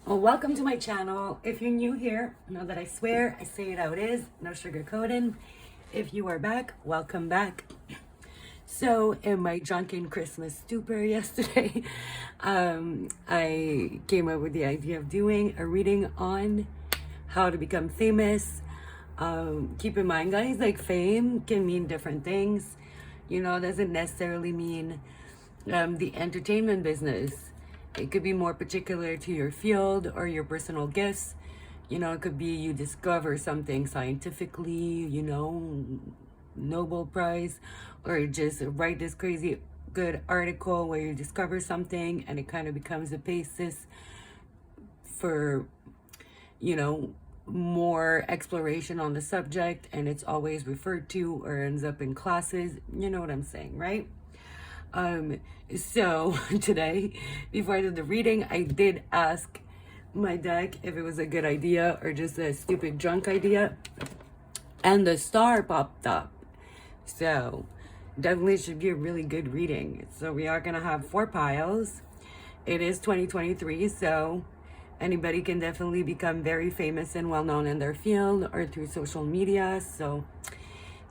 Well, welcome to my channel. If you're new here, know that I swear I say it how it is, no sugarcoating. If you are back, welcome back. So in my drunken Christmas stupor yesterday, I came up with the idea of doing a reading on how to become famous. Keep in mind, guys, like fame can mean different things. You know, it doesn't necessarily mean the entertainment business. It could be more particular to your field or your personal gifts. You know, it could be you discover something scientifically, you know, Nobel Prize, or just write this crazy good article where you discover something and it kind of becomes a basis for, you know, more exploration on the subject, and it's always referred to or ends up in classes. You know what I'm saying, right? So today, before I did the reading, I did ask my deck if it was a good idea or just a stupid drunk idea, and the star popped up. So definitely should be a really good reading. So we are gonna have 4 piles. It is 2023, so anybody can definitely become very famous and well known in their field or through social media. So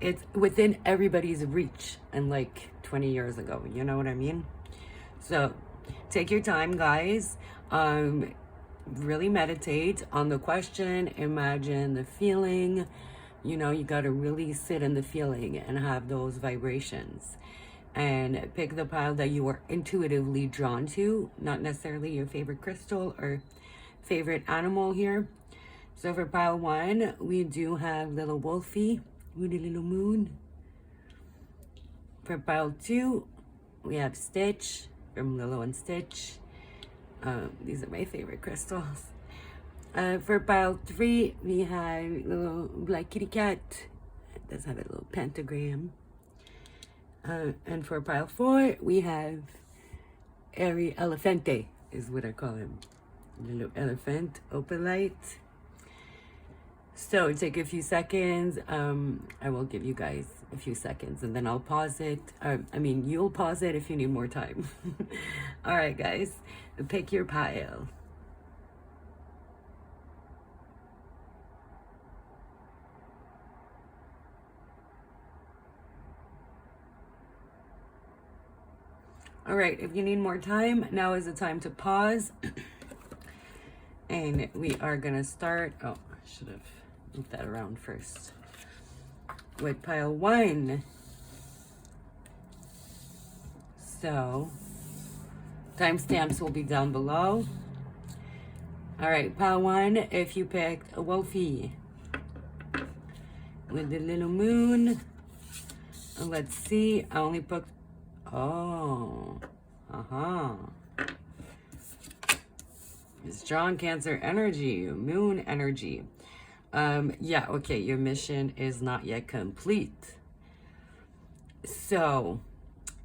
it's within everybody's reach, and like 20 years ago, you know what I mean? So take your time, guys. Really meditate on the question, imagine the feeling. You know, you got to really sit in the feeling and have those vibrations, and pick the pile that you are intuitively drawn to, not necessarily your favorite crystal or favorite animal here. So for pile 1, we do have little Wolfie with a little moon. For pile 2, we have Stitch from Lilo and Stitch. These are my favorite crystals. For pile 3, we have little black kitty cat. It does have a little pentagram. And for pile 4, we have Airy Elefante, is what I call him. Little elephant, open light. So take a few seconds. I will give you guys a few seconds and then I'll pause it. You'll pause it if you need more time. All right, guys, pick your pile. All right, if you need more time, now is the time to pause. And we are gonna start, oh, I should have moved that around first, with pile 1. So timestamps will be down below. All right, pile 1, if you picked a Wolfie with the little moon, let's see, I only picked, oh, strong Cancer energy, moon energy. Yeah, okay, your mission is not yet complete. So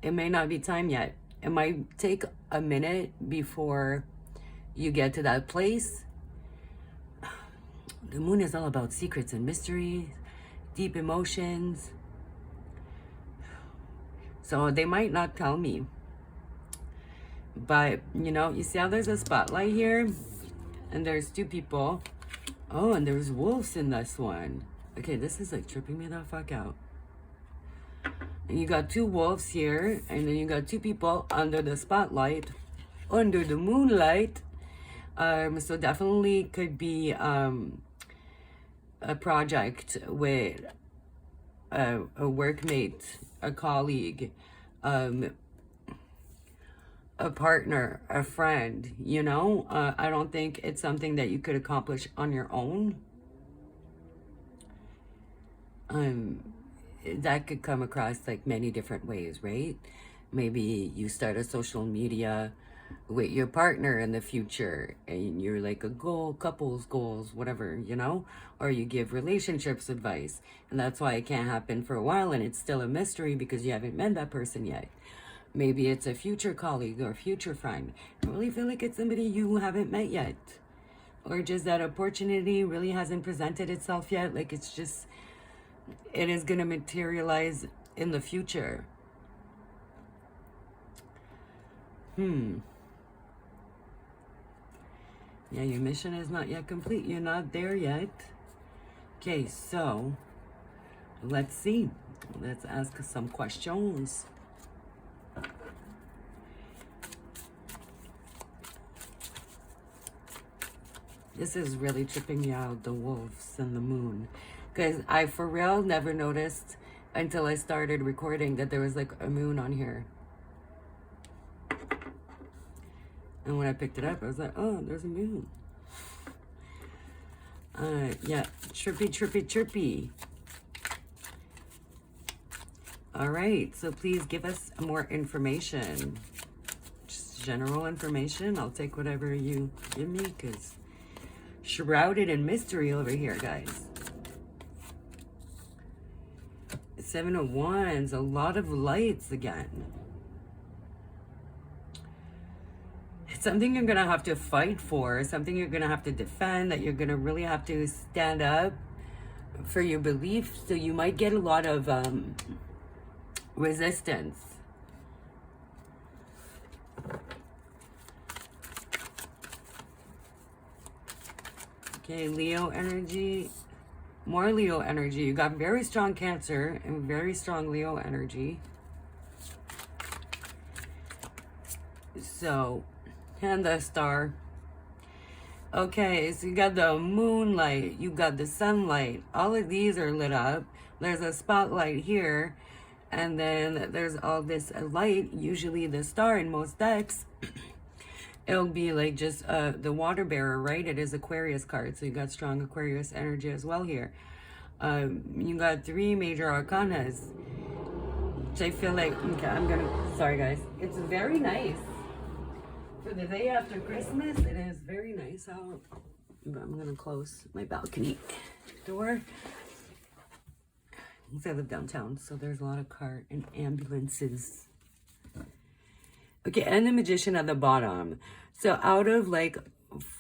it may not be time yet. It might take a minute before you get to that place. The moon is all about secrets and mysteries, deep emotions. So they might not tell me. But, you know, you see how there's a spotlight here? And there's 2 people. Oh, and there's wolves in this one. Okay, this is like tripping me the fuck out. And you got 2 wolves here, and then you got 2 people under the spotlight, under the moonlight. So definitely could be a project with a workmate, a colleague, a partner, a friend, you know? I don't think it's something that you could accomplish on your own. That could come across like many different ways, right? Maybe you start a social media with your partner in the future and you're like a goal, couples goals, whatever, you know? Or you give relationships advice, and that's why it can't happen for a while and it's still a mystery because you haven't met that person yet. Maybe it's a future colleague or future friend. I really feel like it's somebody you haven't met yet. Or just that opportunity really hasn't presented itself yet. Like it's just, it is going to materialize in the future. Yeah, your mission is not yet complete. You're not there yet. Okay, so let's see. Let's ask some questions. This is really tripping me out, the wolves and the moon. Because I, for real, never noticed until I started recording that there was like a moon on here. And when I picked it up, I was like, oh, there's a moon. Yeah, trippy, trippy, trippy. All right, so please give us more information. Just general information. I'll take whatever you give me, because shrouded in mystery over here, guys. 7 of Wands, a lot of lights again. It's something you're gonna have to fight for, something you're gonna have to defend, that you're gonna really have to stand up for your beliefs. So you might get a lot of resistance. Okay, Leo energy. More Leo energy. You got very strong Cancer and very strong Leo energy. So, and the Star. Okay, so you got the moonlight, you got the sunlight. All of these are lit up. There's a spotlight here. And then there's all this light, usually the star in most decks. It'll be like just the water bearer, right? It is Aquarius card, so you got strong Aquarius energy as well here. You got 3 major arcanas, which I feel like, okay, sorry guys. It's very nice. For the day after Christmas, it is very nice out. I'm gonna close my balcony door. I live downtown, so there's a lot of car and ambulances. Okay, and the Magician at the bottom. So out of like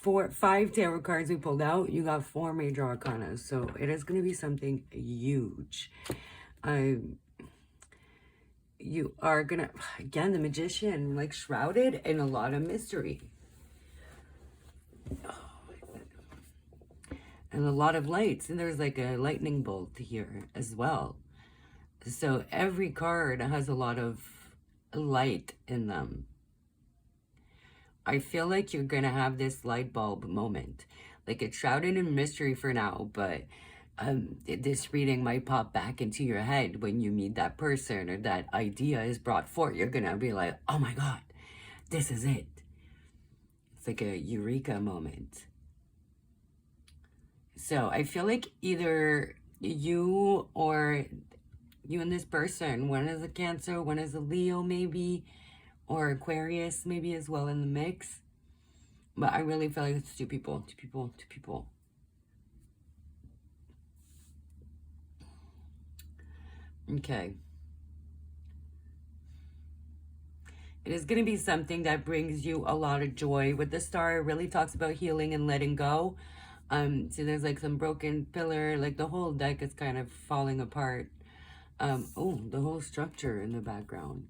5 tarot cards we pulled out, you got 4 major arcana. So it is going to be something huge. You are going to, again, the Magician, like shrouded in a lot of mystery. And a lot of lights. And there's like a lightning bolt here as well. So every card has a lot of light in them. I feel like you're going to have this light bulb moment. Like it's shrouded in mystery for now, but this reading might pop back into your head when you meet that person or that idea is brought forth. You're going to be like, oh my God, this is it. It's like a eureka moment. So I feel like either you or you and this person, one is a Cancer, one is a Leo maybe, or Aquarius maybe as well in the mix. But I really feel like it's 2 people, 2 people, 2 people. Okay. It is going to be something that brings you a lot of joy. With the Star, it really talks about healing and letting go. So there's like some broken pillar, like the whole deck is kind of falling apart. Oh, the whole structure in the background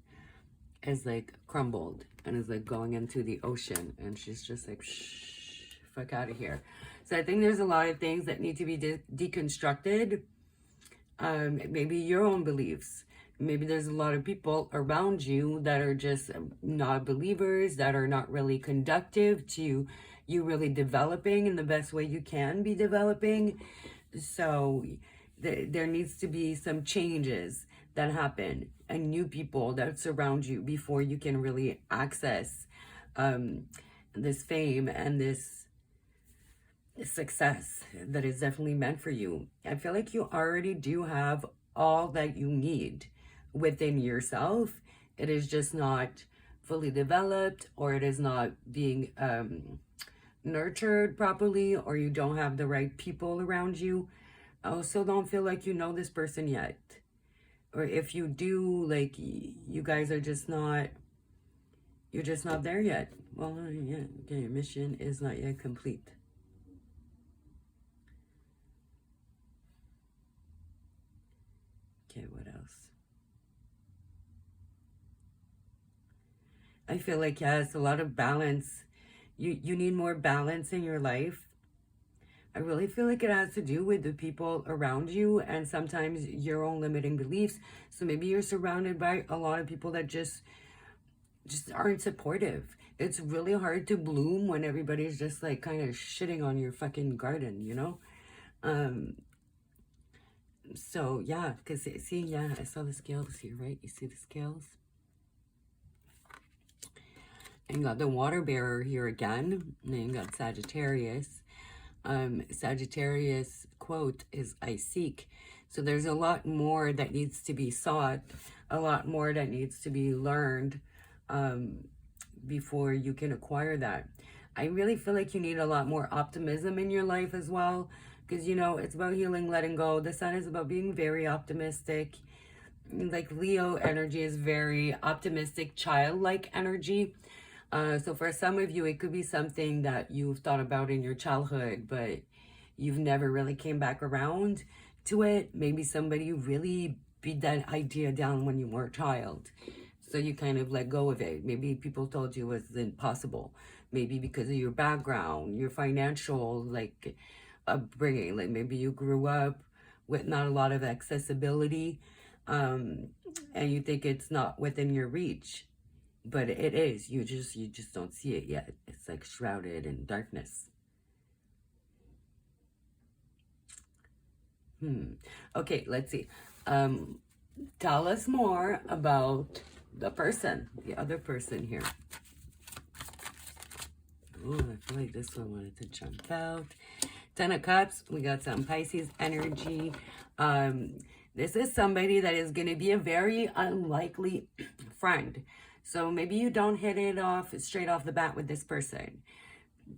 is like crumbled and is like going into the ocean, and she's just like, shh, fuck out of here. So I think there's a lot of things that need to be deconstructed. Maybe your own beliefs. Maybe there's a lot of people around you that are just not believers, that are not really conductive to you really developing in the best way you can be developing. So there needs to be some changes that happen and new people that surround you before you can really access this fame and this success that is definitely meant for you. I feel like you already do have all that you need within yourself. It is just not fully developed, or it is not being nurtured properly, or you don't have the right people around you. I also don't feel like you know this person yet. Or if you do, like, you guys are just not, you're just not there yet. Well, yeah, okay, your mission is not yet complete. Okay, what else? I feel like, yes, a lot of balance. You need more balance in your life. I really feel like it has to do with the people around you and sometimes your own limiting beliefs. So maybe you're surrounded by a lot of people that just aren't supportive. It's really hard to bloom when everybody's just like kind of shitting on your fucking garden, you know? Um, so yeah, because see, yeah, I saw the scales here, right? You see the scales? And you got the water bearer here again. And then you got Sagittarius. Sagittarius quote is I seek. So there's a lot more that needs to be sought, a lot more that needs to be learned before you can acquire that. I really feel like you need a lot more optimism in your life as well, because you know it's about healing, letting go. The sun is about being very optimistic. Like Leo energy is very optimistic, childlike energy. So for some of you, it could be something that you've thought about in your childhood, but you've never really came back around to it. Maybe somebody really beat that idea down when you were a child. So you kind of let go of it. Maybe people told you it was impossible. Maybe because of your background, your financial like upbringing. Like maybe you grew up with not a lot of accessibility, and you think it's not within your reach, but it is. You just don't see it yet. It's like shrouded in darkness. Okay, let's see. Tell us more about the other person here. Oh, I feel like this one wanted to jump out. 10 of Cups, we got some Pisces energy. This is somebody that is going to be a very unlikely friend. So maybe you don't hit it off straight off the bat with this person.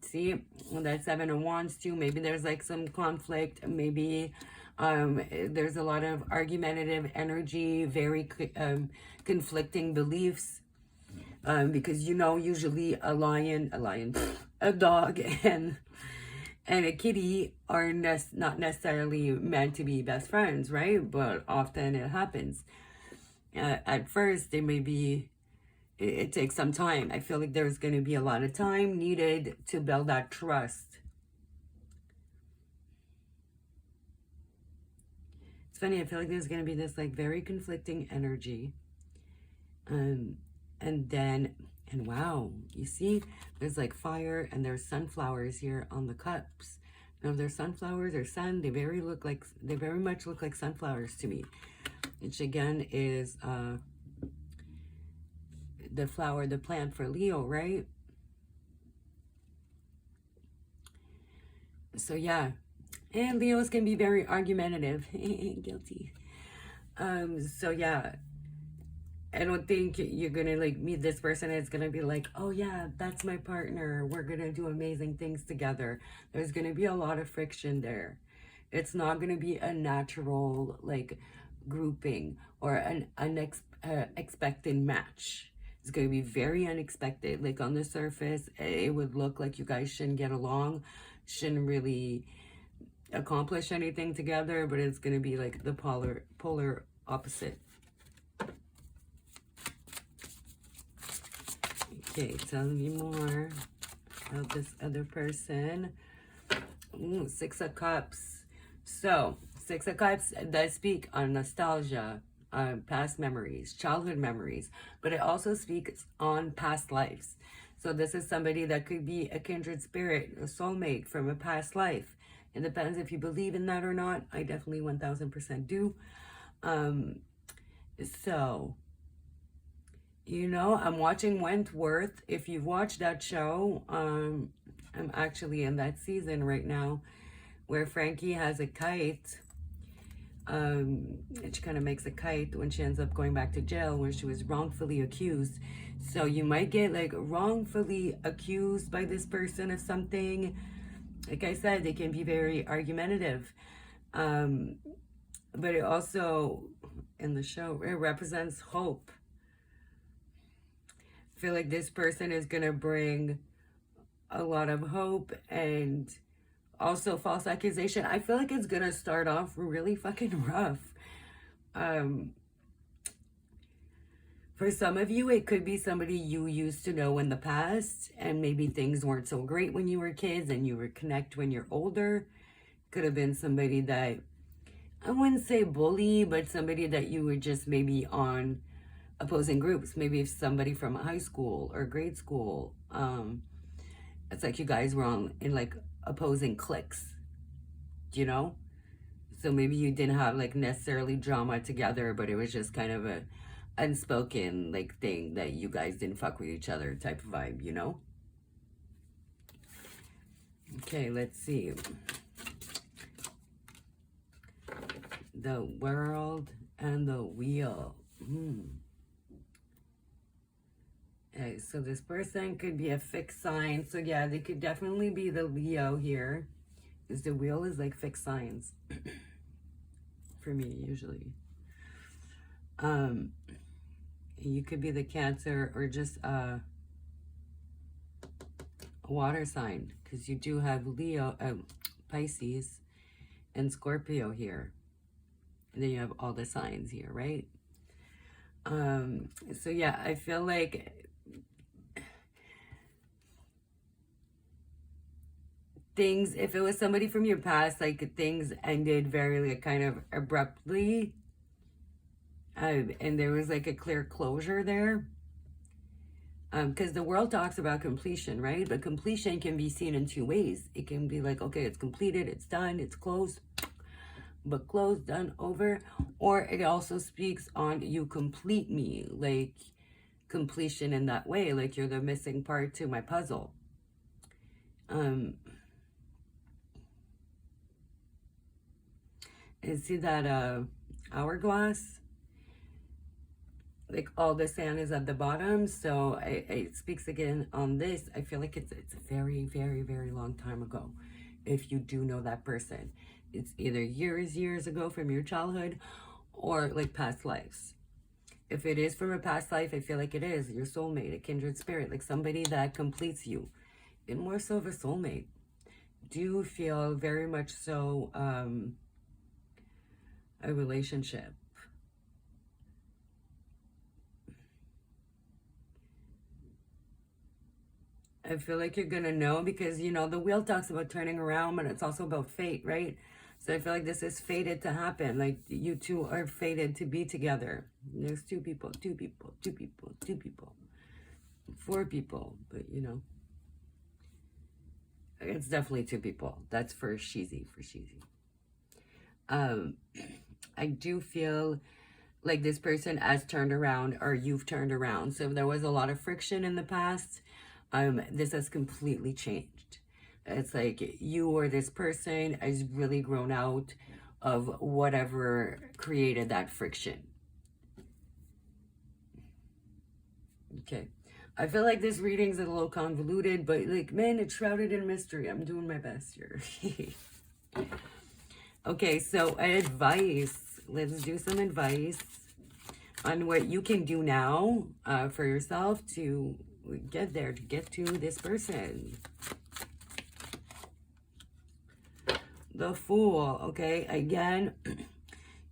See, that 7 of Wands too. Maybe there's like some conflict. Maybe there's a lot of argumentative energy, very conflicting beliefs. Because you know, usually a dog, and a kitty are not necessarily meant to be best friends, right? But often it happens. At first, they may be. It takes some time. I feel like there's going to be a lot of time needed to build that trust. It's funny. I feel like there's going to be this like very conflicting energy. And wow, you see, there's like fire and there's sunflowers here on the cups. Now, if they're sunflowers or sun, they very much look like sunflowers to me. Which again is the plant for Leo, right? So yeah, and Leos can be very argumentative. Guilty. So yeah, I don't think you're gonna like meet this person and it's gonna be like, oh yeah, that's my partner, we're gonna do amazing things together. There's gonna be a lot of friction there. It's not gonna be a natural like grouping or an unexpected match. It's gonna be very unexpected. Like on the surface, it would look like you guys shouldn't get along, shouldn't really accomplish anything together, but it's gonna be like the polar opposite. Okay, tell me more about this other person. 6 of Cups. So, 6 of Cups does speak on nostalgia, past memories, childhood memories, but it also speaks on past lives. So this is somebody that could be a kindred spirit, a soulmate from a past life. It depends if you believe in that or not. I definitely 1000% do. So, you know, I'm watching Wentworth. If you've watched that show, I'm actually in that season right now where Frankie has a kite. And she kind of makes a kite when she ends up going back to jail where she was wrongfully accused. So you might get like wrongfully accused by this person of something. Like I said, they can be very argumentative. But it also, in the show, it represents hope. I feel like this person is going to bring a lot of hope and also false accusation. I feel like it's gonna start off really fucking rough. For some of you, it could be somebody you used to know in the past, and maybe things weren't so great when you were kids and you reconnect when you're older. Could have been somebody that, I wouldn't say bully, but somebody that you were just maybe on opposing groups. Maybe if somebody from high school or grade school. It's like you guys were on in like opposing cliques, you know? So maybe you didn't have like necessarily drama together, but it was just kind of a unspoken like thing that you guys didn't fuck with each other type of vibe, you know? Okay, let's see. The World and the Wheel. Okay, so this person could be a fixed sign. So yeah, they could definitely be the Leo here. Because the wheel is like fixed signs. For me, usually. You could be the Cancer or just a water sign. Because you do have Leo, Pisces, and Scorpio here. And then you have all the signs here, right? So yeah, I feel like things, if it was somebody from your past, like things ended very like kind of abruptly, and there was like a clear closure there, because the world talks about completion, right? But completion can be seen in two ways. It can be like, okay, it's completed, it's done, it's closed, but closed, done, over. Or it also speaks on you complete me, like completion in that way, like you're the missing part to my puzzle. And see that hourglass? Like all the sand is at the bottom. So it speaks again on this. I feel like it's a very, very, very long time ago. If you do know that person, it's either years ago from your childhood or like past lives. If it is from a past life, I feel like it is your soulmate, a kindred spirit, like somebody that completes you. And more so of a soulmate. Do you feel very much so a relationship? I feel like you're gonna know because, you know, the wheel talks about turning around, but it's also about fate, right? So I feel like this is fated to happen. Like you two are fated to be together. There's two people, two people, two people, two people, four people, but you know, it's definitely two people. That's for Sheezy, for Sheezy. I do feel like this person has turned around or you've turned around. So if there was a lot of friction in the past, this has completely changed. It's like you or this person has really grown out of whatever created that friction. Okay. I feel like this reading's a little convoluted, but like, man, it's shrouded in mystery. I'm doing my best here. Okay, so advice. Let's do some advice on what you can do now for yourself to get there, to get to this person. The Fool, okay? Again,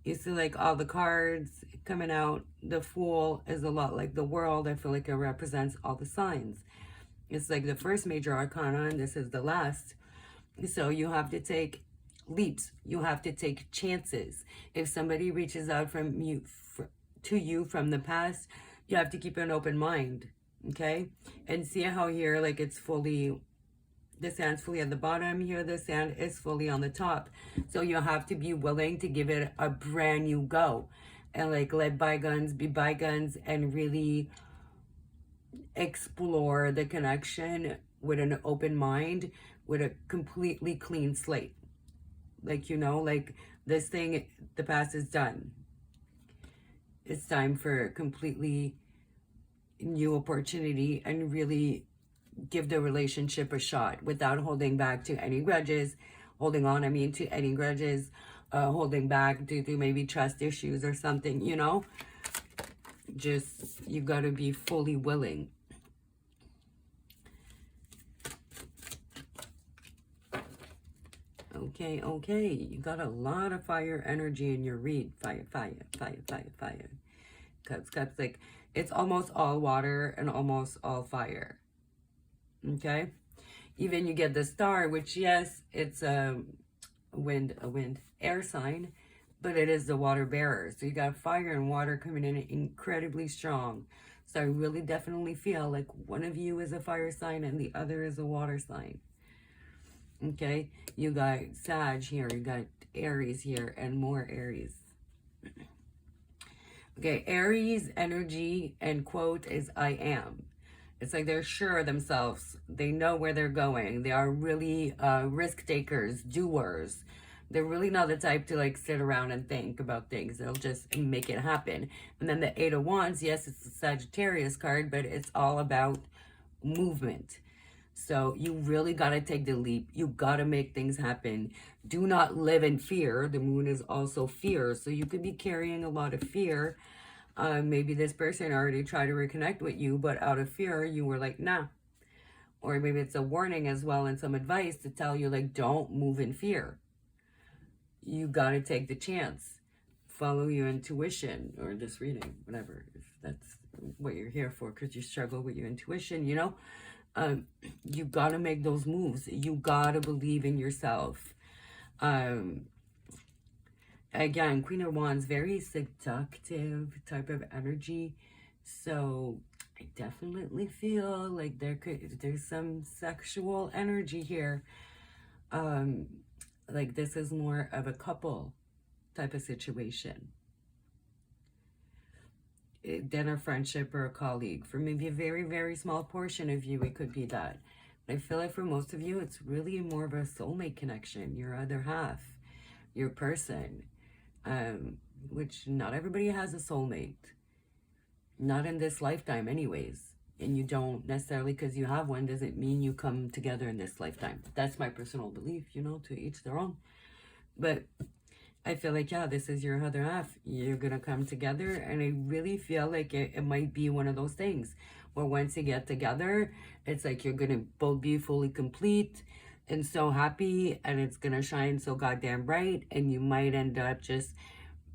you see like all the cards coming out. The Fool is a lot like the World. I feel like it represents all the signs. It's like the first major arcana, and this is the last. So you have to take leaps. You have to take chances. If somebody reaches out from you to you from the past, you have to keep an open mind, okay? And see how here, like it's fully, the sand's fully at the bottom. Here, the sand is fully on the top. So you have to be willing to give it a brand new go. And like let bygones be bygones and really explore the connection with an open mind, with a completely clean slate. Like, you know, like this thing, the past is done. It's time for a completely new opportunity and really give the relationship a shot without holding back to any grudges, holding on, I mean, to any grudges, holding back due to maybe trust issues or something, you know? Just, you gotta be fully willing. Okay, you got a lot of fire energy in your read. Fire. Cups, like It's almost all water and almost all fire. Okay? Even you get the star, which yes, it's a wind, air sign, but it is the water bearer. So you got fire and water coming in incredibly strong. So I really definitely feel like one of you is a fire sign and the other is a water sign. Okay? You got Sag here, you got Aries here, and more Aries. Okay, Aries energy and quote is I am. It's like they're sure of themselves. They know where they're going. They are really risk takers, doers. They're really not the type to like sit around and think about things. They'll just make it happen. And then the Eight of Wands, yes, it's a Sagittarius card, but it's all about movement. So you really got to take the leap. You got to make things happen. Do not live in fear. The moon is also fear. So you could be carrying a lot of fear. Maybe this person already tried to reconnect with you, but out of fear, you were like, nah. Or maybe it's a warning as well and some advice to tell you, like, don't move in fear. You got to take the chance. Follow your intuition or this reading, whatever. If that's what you're here for, because you struggle with your intuition, you know? You got to make those moves. You got to believe in yourself. Again, Queen of Wands, very seductive type of energy. So I definitely feel like there's some sexual energy here. Like this is more of a couple type of situation than a friendship or a colleague. For maybe a very, very small portion of you, it could be that. But I feel like for most of you, it's really more of a soulmate connection, your other half, your person. Which not everybody has a soulmate. Not in this lifetime anyways. And you don't necessarily, because you have one, doesn't mean you come together in this lifetime. That's my personal belief, you know, to each their own. But I feel like, yeah, this is your other half. You're going to come together. And I really feel like it might be one of those things where once you get together, it's like you're going to both be fully complete and so happy, and it's going to shine so goddamn bright. And you might end up just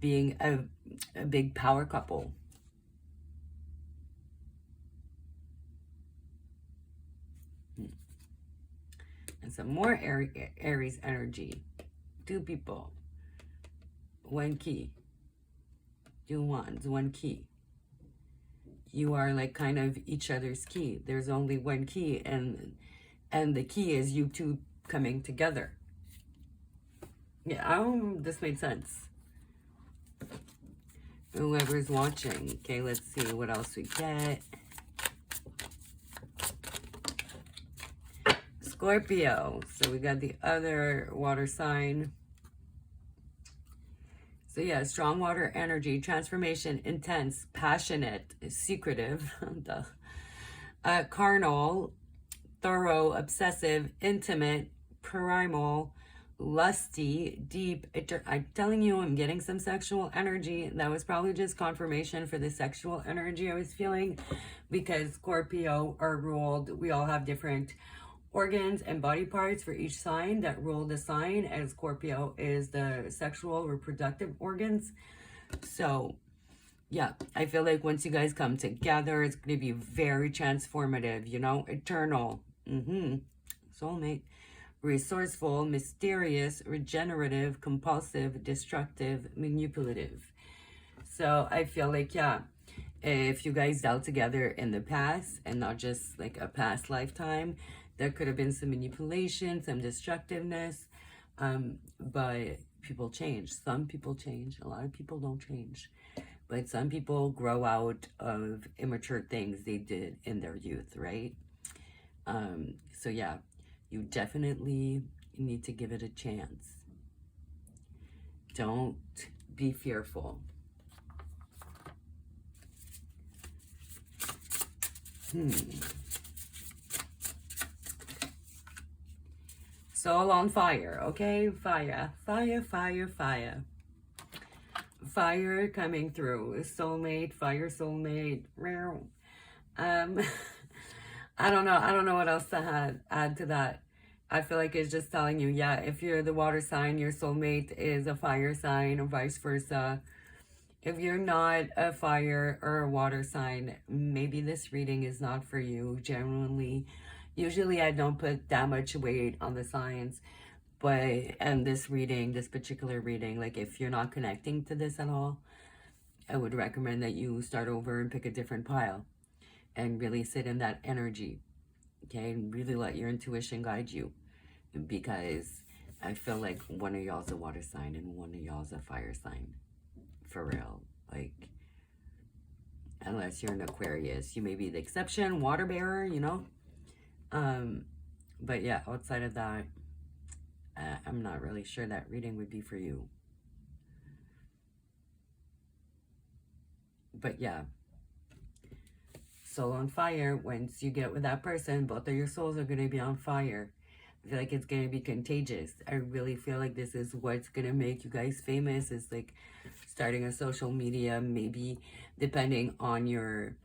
being a big power couple. And some more Aries energy. Two people. One key. Two wands. One key. You are like kind of each other's key. There's only one key, and the key is you two coming together. Yeah, this made sense. Whoever's watching. Okay, let's see what else we get. Scorpio. So we got the other water sign. So yeah, strong water energy, transformation, intense, passionate, secretive, carnal, thorough, obsessive, intimate, primal, lusty, deep. I'm telling you, I'm getting some sexual energy. That was probably just confirmation for the sexual energy I was feeling, because Scorpio are ruled, we all have different organs and body parts for each sign that rule the sign, and Scorpio is the sexual reproductive organs. So yeah, I feel like once you guys come together, it's going to be very transformative, you know, eternal, soulmate, resourceful, mysterious, regenerative, compulsive, destructive, manipulative. So I feel like, yeah, if you guys dealt together in the past and not just like a past lifetime, there could have been some manipulation, some destructiveness, but people change. Some people change. A lot of people don't change. But some people grow out of immature things they did in their youth, right? So yeah, you definitely need to give it a chance. Don't be fearful. Soul on fire, okay? Fire, fire, fire, fire. Fire coming through. Soulmate, fire soulmate. I don't know what else to add to that. I feel like it's just telling you, yeah, if you're the water sign, your soulmate is a fire sign, or vice versa. If you're not a fire or a water sign, maybe this reading is not for you. Genuinely, usually I don't put that much weight on the signs, but and this particular reading, like if you're not connecting to this at all, I would recommend that you start over and pick a different pile and really sit in that energy, okay? And really let your intuition guide you, because I feel like one of y'all's a water sign and one of y'all's a fire sign. For real. Like, unless you're an Aquarius, you may be the exception, water bearer, you know? But yeah, outside of that, I'm not really sure that reading would be for you. But yeah. Soul on fire. Once you get with that person, both of your souls are going to be on fire. I feel like it's going to be contagious. I really feel like this is what's going to make you guys famous. It's like starting a social media, maybe depending on your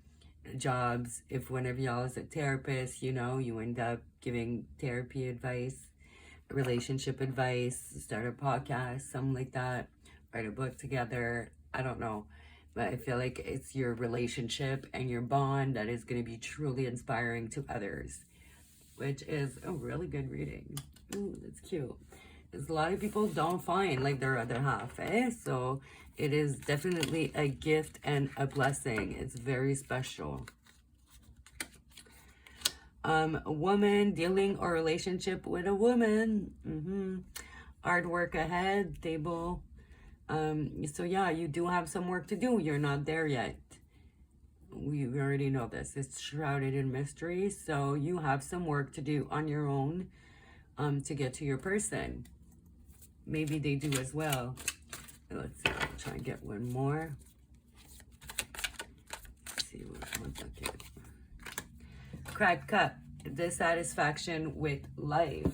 jobs. If one of y'all is a therapist, you know, you end up giving therapy advice, relationship advice, start a podcast, something like that, write a book together. I don't know. But I feel like it's your relationship and your bond that is going to be truly inspiring to others, which is a really good reading. Ooh, that's cute. Because a lot of people don't find like their other half, eh? So it is definitely a gift and a blessing. It's very special. A woman dealing or relationship with a woman. Hard work ahead, stable. So yeah, you do have some work to do. You're not there yet. We already know this. It's shrouded in mystery. So you have some work to do on your own to get to your person. Maybe they do as well. Let's see. I'll try and get one more. Let's see which ones I get. Cracked cup. Dissatisfaction with life.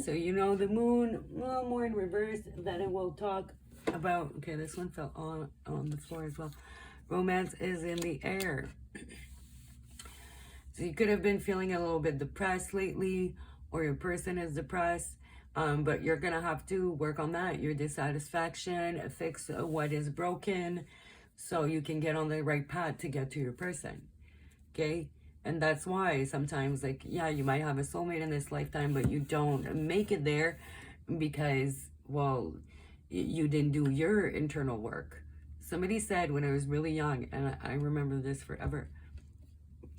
So you know the moon, well, more in reverse, that it will talk about. Okay, this one fell on the floor as well. Romance is in the air. So you could have been feeling a little bit depressed lately, or your person is depressed, but you're gonna have to work on that, your dissatisfaction, fix what is broken, so you can get on the right path to get to your person. Okay? And that's why sometimes, like, yeah, you might have a soulmate in this lifetime, but you don't make it there because, well, you didn't do your internal work. Somebody said when I was really young, and I remember this forever,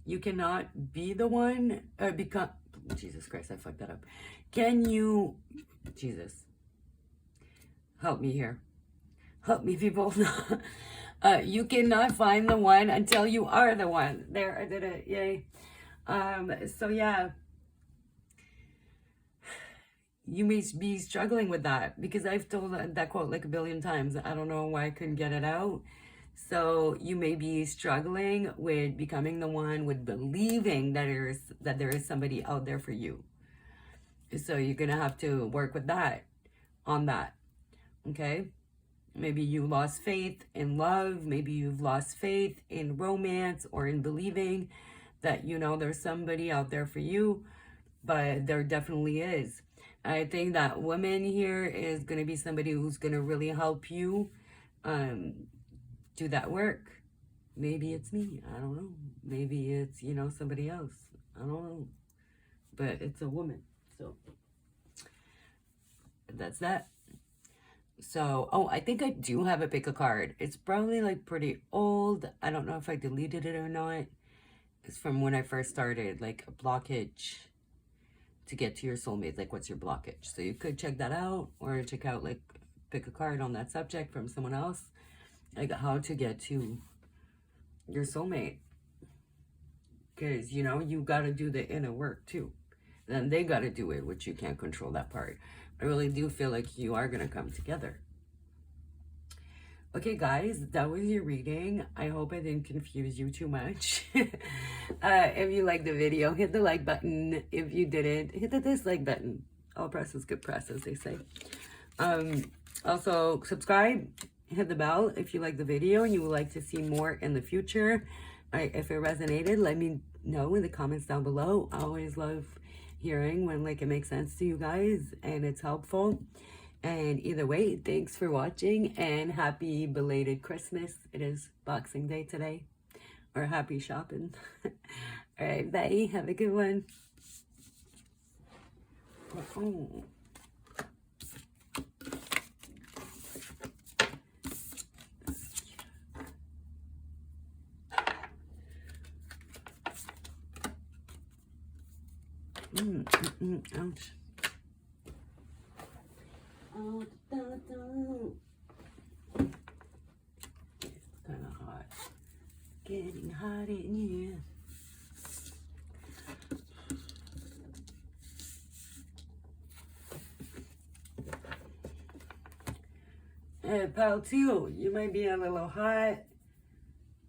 you cannot be the one, become, Jesus Christ, I fucked that up. Can you, Jesus, help me here. Help me, people. You cannot find the one until you are the one. There, I did it. Yay. So yeah, you may be struggling with that because I've told that quote like a billion times. I don't know why I couldn't get it out. So you may be struggling with becoming the one, with believing that there is somebody out there for you. So you're gonna have to work with that, on that. Okay. Maybe you lost faith in love. Maybe you've lost faith in romance or in believing that, you know, there's somebody out there for you, but there definitely is. I think that woman here is going to be somebody who's going to really help you do that work. Maybe it's me. I don't know. Maybe it's, you know, somebody else. I don't know. But it's a woman. So that's that. So, oh, I think I do have a pick a card. It's probably like pretty old. I don't know if I deleted it or not. It's from when I first started, like a blockage to get to your soulmate. Like, what's your blockage? So you could check that out, or check out, like, pick a card on that subject from someone else. Like, how to get to your soulmate. Because, you know, you got to do the inner work too. Then they got to do it, which you can't control that part. I really do feel like you are going to come together. Okay, guys, that was your reading. I hope I didn't confuse you too much. If you liked the video, hit the like button. If you didn't, hit the dislike button. All press is good press, as they say. Also, subscribe, hit the bell if you like the video and you would like to see more in the future. If it resonated, let me know in the comments down below. I always love hearing when, like, it makes sense to you guys and it's helpful. And either way, thanks for watching and happy belated Christmas. It is Boxing Day today. Or happy shopping. All right, bye. Have a good one. Oh. Ouch. Oh, it's kind of hot. Getting hot in here. Hey, pal, too, you might be a little hot.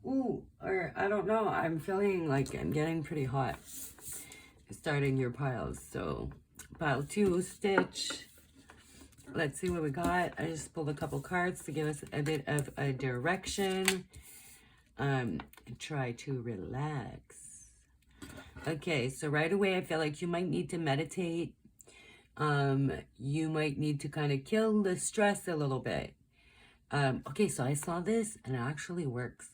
Ooh, or I don't know. I'm feeling like I'm getting pretty hot. Starting your piles. So, pile 2, stitch. Let's see what we got. I just pulled a couple cards to give us a bit of a direction. Try to relax. Okay, so right away I feel like you might need to meditate. You might need to kind of kill the stress a little bit. Okay, so I saw this and it actually works.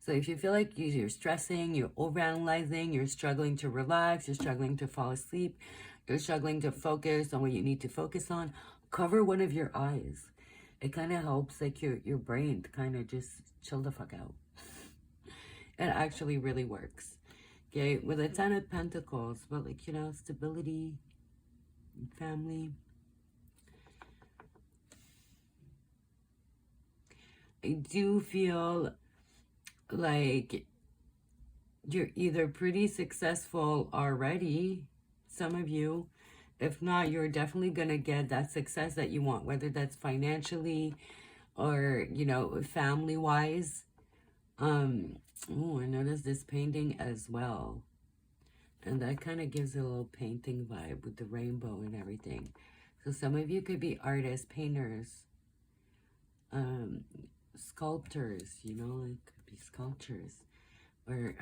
So if you feel like you're stressing, you're overanalyzing, you're struggling to relax, you're struggling to fall asleep, you're struggling to focus on what you need to focus on, cover one of your eyes. It kind of helps like your brain to kind of just chill the fuck out. It actually really works. Okay, with a 10 of Pentacles, but like, you know, stability, family. I do feel like you're either pretty successful already, some of you. If not, you're definitely going to get that success that you want, whether that's financially or, you know, family-wise. Oh, I noticed this painting as well. And that kind of gives a little painting vibe with the rainbow and everything. So some of you could be artists, painters, sculptors, you know, it could be sculptures. Or,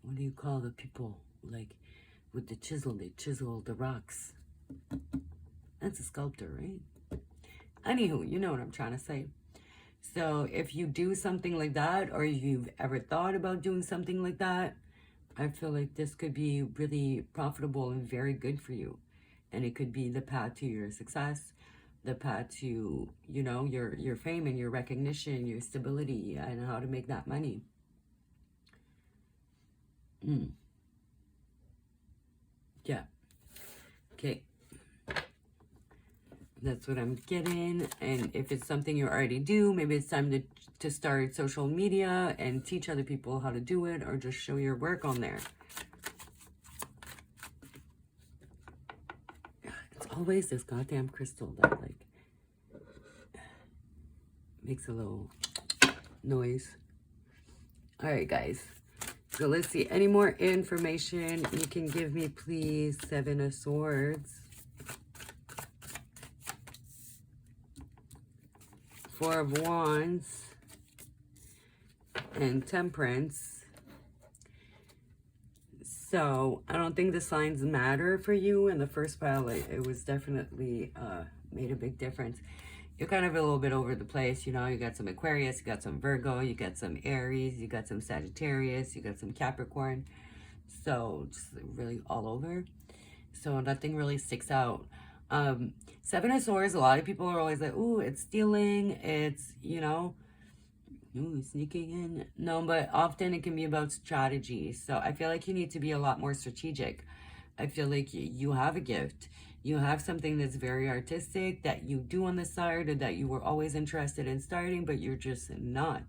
what do you call the people, like, with the chisel, they chisel the rocks. That's a sculptor, right? Anywho, you know what I'm trying to say. So if you do something like that, or you've ever thought about doing something like that, I feel like this could be really profitable and very good for you. And it could be the path to your success, the path to, you know, your fame and your recognition, your stability, and how to make that money. Yeah. Okay. That's what I'm getting. And if it's something you already do, maybe it's time to start social media and teach other people how to do it, or just show your work on there. It's always this goddamn crystal that like makes a little noise. All right, guys. So let's see. Any more information you can give me, please? 7 of Swords. 4 of Wands. And Temperance. So I don't think the signs matter for you. In the first pile, it was definitely made a big difference. You're kind of a little bit over the place, you know. You got some Aquarius, you got some Virgo, you got some Aries, you got some Sagittarius, you got some Capricorn. So just really all over. So nothing really sticks out. 7 of Swords, a lot of people are always like, ooh, it's stealing, it's, you know, ooh, sneaking in. No, but often it can be about strategy. So I feel like you need to be a lot more strategic. I feel like you have a gift. You have something that's very artistic that you do on the side, or that you were always interested in starting, but you're just not.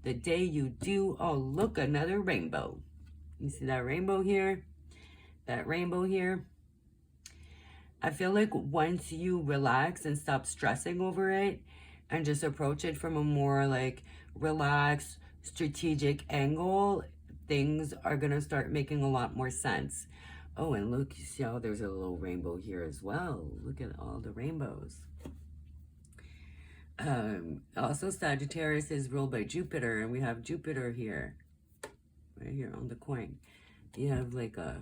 The day you do, oh, look, another rainbow. You see that rainbow here? That rainbow here? I feel like once you relax and stop stressing over it and just approach it from a more like relaxed, strategic angle, things are going to start making a lot more sense. Oh, and look, you see how there's a little rainbow here as well. Look at all the rainbows. Also, Sagittarius is ruled by Jupiter, and we have Jupiter here, right here on the coin. You have like a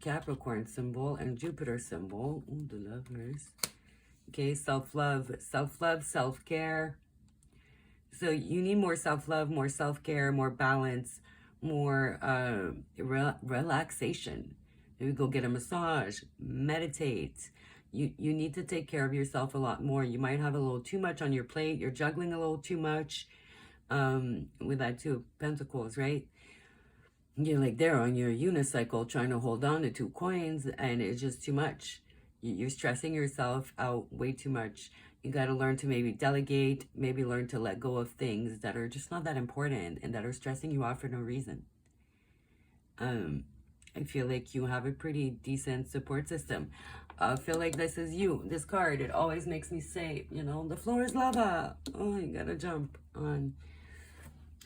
Capricorn symbol and Jupiter symbol. Ooh, the Lovers. Okay, self-love, self-care. So you need more self-love, more self-care, more balance, more relaxation. Maybe go get a massage, meditate. You need to take care of yourself a lot more. You might have a little too much on your plate. You're juggling a little too much with that Two of Pentacles, right? You're like there on your unicycle trying to hold on to 2 coins, and it's just too much. You're stressing yourself out way too much. You got to learn to maybe delegate, maybe learn to let go of things that are just not that important and that are stressing you out for no reason. I feel like you have a pretty decent support system. I feel like this is you. This card, it always makes me say, you know, the floor is lava. Oh, you got to jump on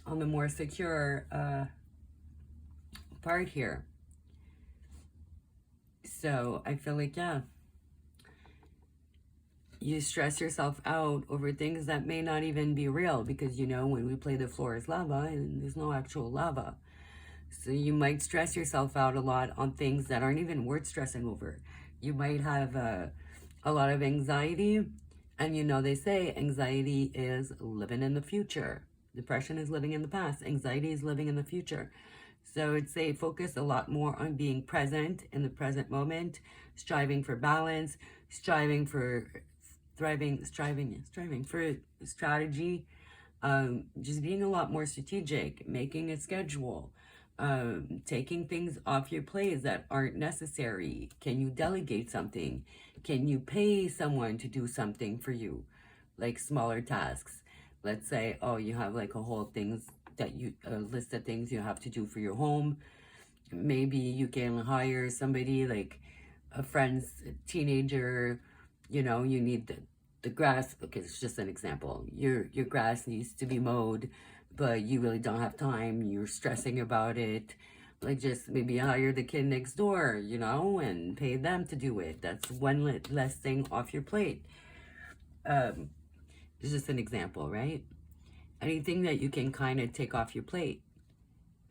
the more secure part here. So I feel like, yeah, you stress yourself out over things that may not even be real, because, you know, when we play the floor is lava and there's no actual lava. So you might stress yourself out a lot on things that aren't even worth stressing over. You might have a lot of anxiety, and, you know, they say anxiety is living in the future. Depression is living in the past. Anxiety is living in the future. So it's a focus a lot more on being present in the present moment, striving for balance, striving for striving for strategy, just being a lot more strategic, making a schedule, taking things off your plate that aren't necessary. Can you delegate something? Can you pay someone to do something for you, like smaller tasks? Let's say, oh, you have like a whole things that you list of things you have to do for your home. Maybe you can hire somebody, like a friend's teenager. You know, you need the grass. Okay, it's just an example. Your grass needs to be mowed, but you really don't have time. You're stressing about it. Like, just maybe hire the kid next door, you know, and pay them to do it. That's one less thing off your plate. It's just an example, right? Anything that you can kind of take off your plate,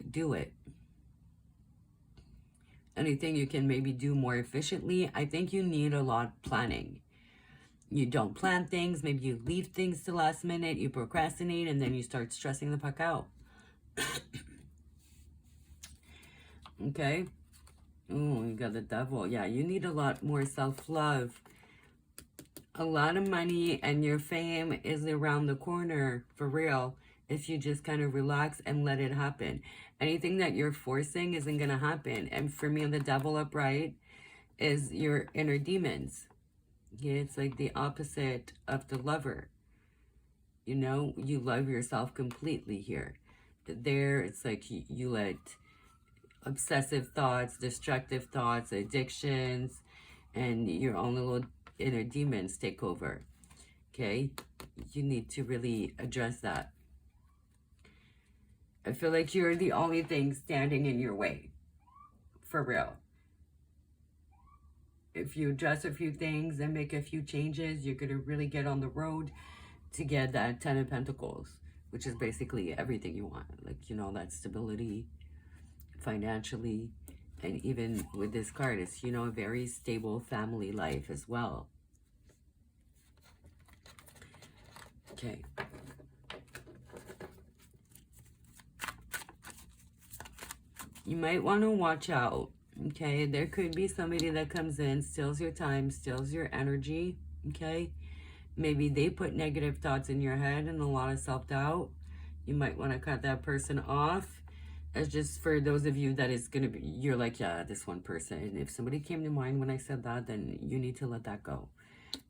do it. Anything you can maybe do more efficiently. I think you need a lot of planning. You don't plan things. Maybe you leave things to last minute. You procrastinate, and then you start stressing the fuck out. Okay? Oh, you got the devil. Yeah, you need a lot more self-love. A lot of money and your fame is around the corner, for real, if you just kind of relax and let it happen. Anything that you're forcing isn't going to happen. And for me, the devil upright is your inner demons. Yeah, it's like the opposite of the lover. You know, you love yourself completely here. There, it's like you let obsessive thoughts, destructive thoughts, addictions, and your own little inner demons take over. Okay? You need to really address that. I feel like you're the only thing standing in your way. For real. If you address a few things and make a few changes, you're going to really get on the road to get that 10 of Pentacles, which is basically everything you want. Like, you know, that stability financially, and even with this card, it's, you know, a very stable family life as well. Okay. You might want to watch out. Okay, there could be somebody that comes in, steals your time, steals your energy. Okay, maybe they put negative thoughts in your head and a lot of self-doubt. You might want to cut that person off. It's just for those of you that is going to be, you're like, yeah, this one person. And if somebody came to mind when I said that, then you need to let that go,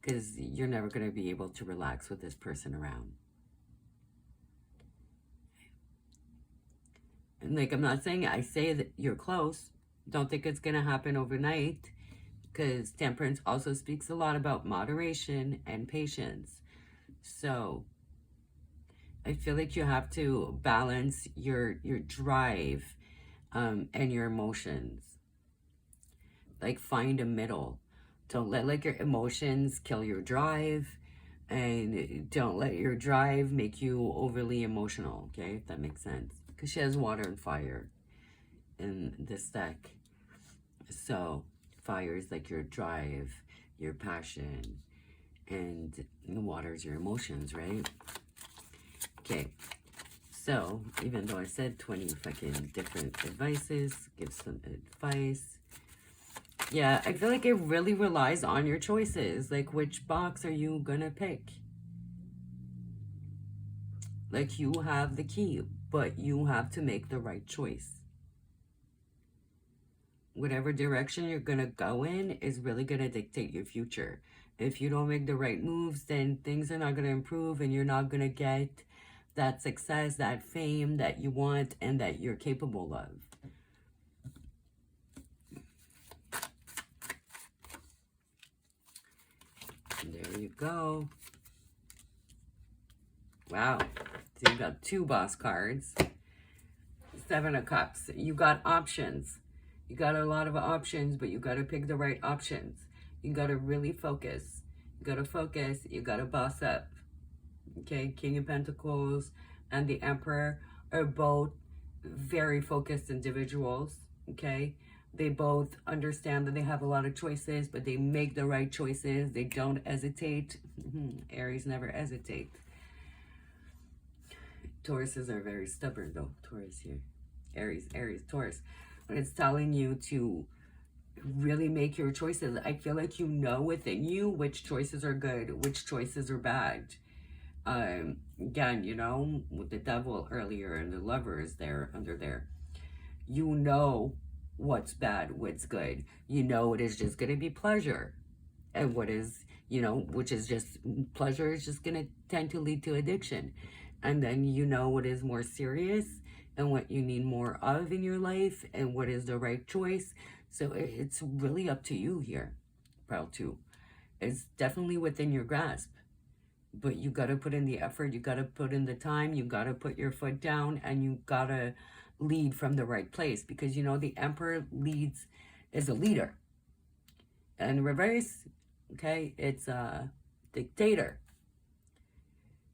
because you're never going to be able to relax with this person around. And like, I'm not saying, I say that you're close. Don't think it's going to happen overnight, because Temperance also speaks a lot about moderation and patience. So I feel like you have to balance your drive and your emotions. Like, find a middle. Don't let like your emotions kill your drive, and don't let your drive make you overly emotional. Okay, if that makes sense. Because she has water and fire in this deck. So fire is like your drive, your passion, And water's your emotions, right? Okay, so even though I said 20 fucking different advices, give some advice. Yeah, I feel like it really relies on your choices. Like, which box are you gonna pick? Like, you have the key, but you have to make the right choice. Whatever direction you're gonna go in is really gonna dictate your future. If you don't make the right moves, then things are not gonna improve and you're not gonna get that success, that fame that you want and that you're capable of. And there you go. Wow. So you got 2 boss cards. 7 of Cups. You got options. You got a lot of options, but you got to pick the right options. You got to really focus. You got to focus. You got to boss up. Okay, King of Pentacles and the Emperor are both very focused individuals. Okay, they both understand that they have a lot of choices, but they make the right choices. They don't hesitate. Aries never hesitate. Tauruses are very stubborn though. Taurus here. Aries, Taurus. When it's telling you to really make your choices, I feel like you know within you which choices are good, which choices are bad. Again, you know, with the Devil earlier and the Lovers there, under there, you know what's bad, what's good. You know it is just going to be pleasure. And what is, you know, which is just, pleasure is just going to tend to lead to addiction. And then you know what is more serious and what you need more of in your life and what is the right choice. So it's really up to you here, Proud 2. It's definitely within your grasp. But you got to put in the effort, you got to put in the time, you got to put your foot down, and you got to lead from the right place. Because, you know, the Emperor leads, is a leader. And reverse, okay, it's a dictator,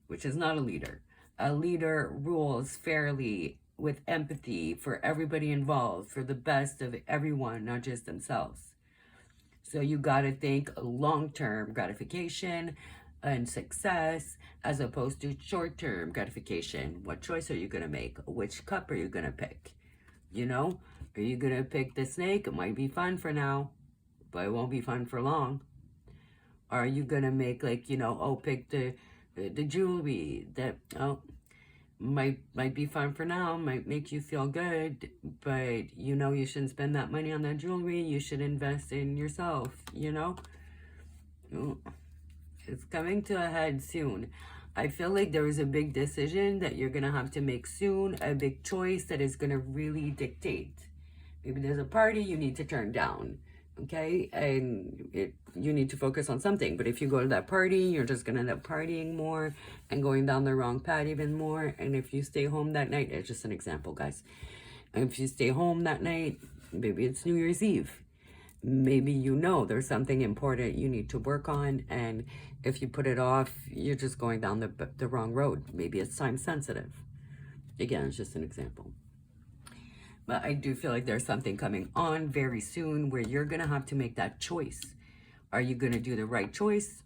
which is not a leader. A leader rules fairly with empathy for everybody involved, for the best of everyone, not just themselves. So you got to think long-term gratification and success as opposed to short-term gratification. What choice are you going to make? Which cup are you going to pick? You know, are you going to pick the snake? It might be fun for now, but it won't be fun for long. Are you going to make, like, you know, oh, pick the jewelry that, oh, might be fun for now, might make you feel good, but you know you shouldn't spend that money on that jewelry. You should invest in yourself, you know? It's coming to a head soon. I feel like there is a big decision that you're going to have to make soon, a big choice that is going to really dictate. Maybe there's a party you need to turn down, okay? And you need to focus on something. But if you go to that party, you're just going to end up partying more and going down the wrong path even more. And if you stay home that night, it's just an example, guys. If you stay home that night, maybe it's New Year's Eve. Maybe you know there's something important you need to work on, and if you put it off, you're just going down the wrong road. Maybe it's time sensitive. Again, it's just an example. But I do feel like there's something coming on very soon where you're going to have to make that choice. Are you going to do the right choice,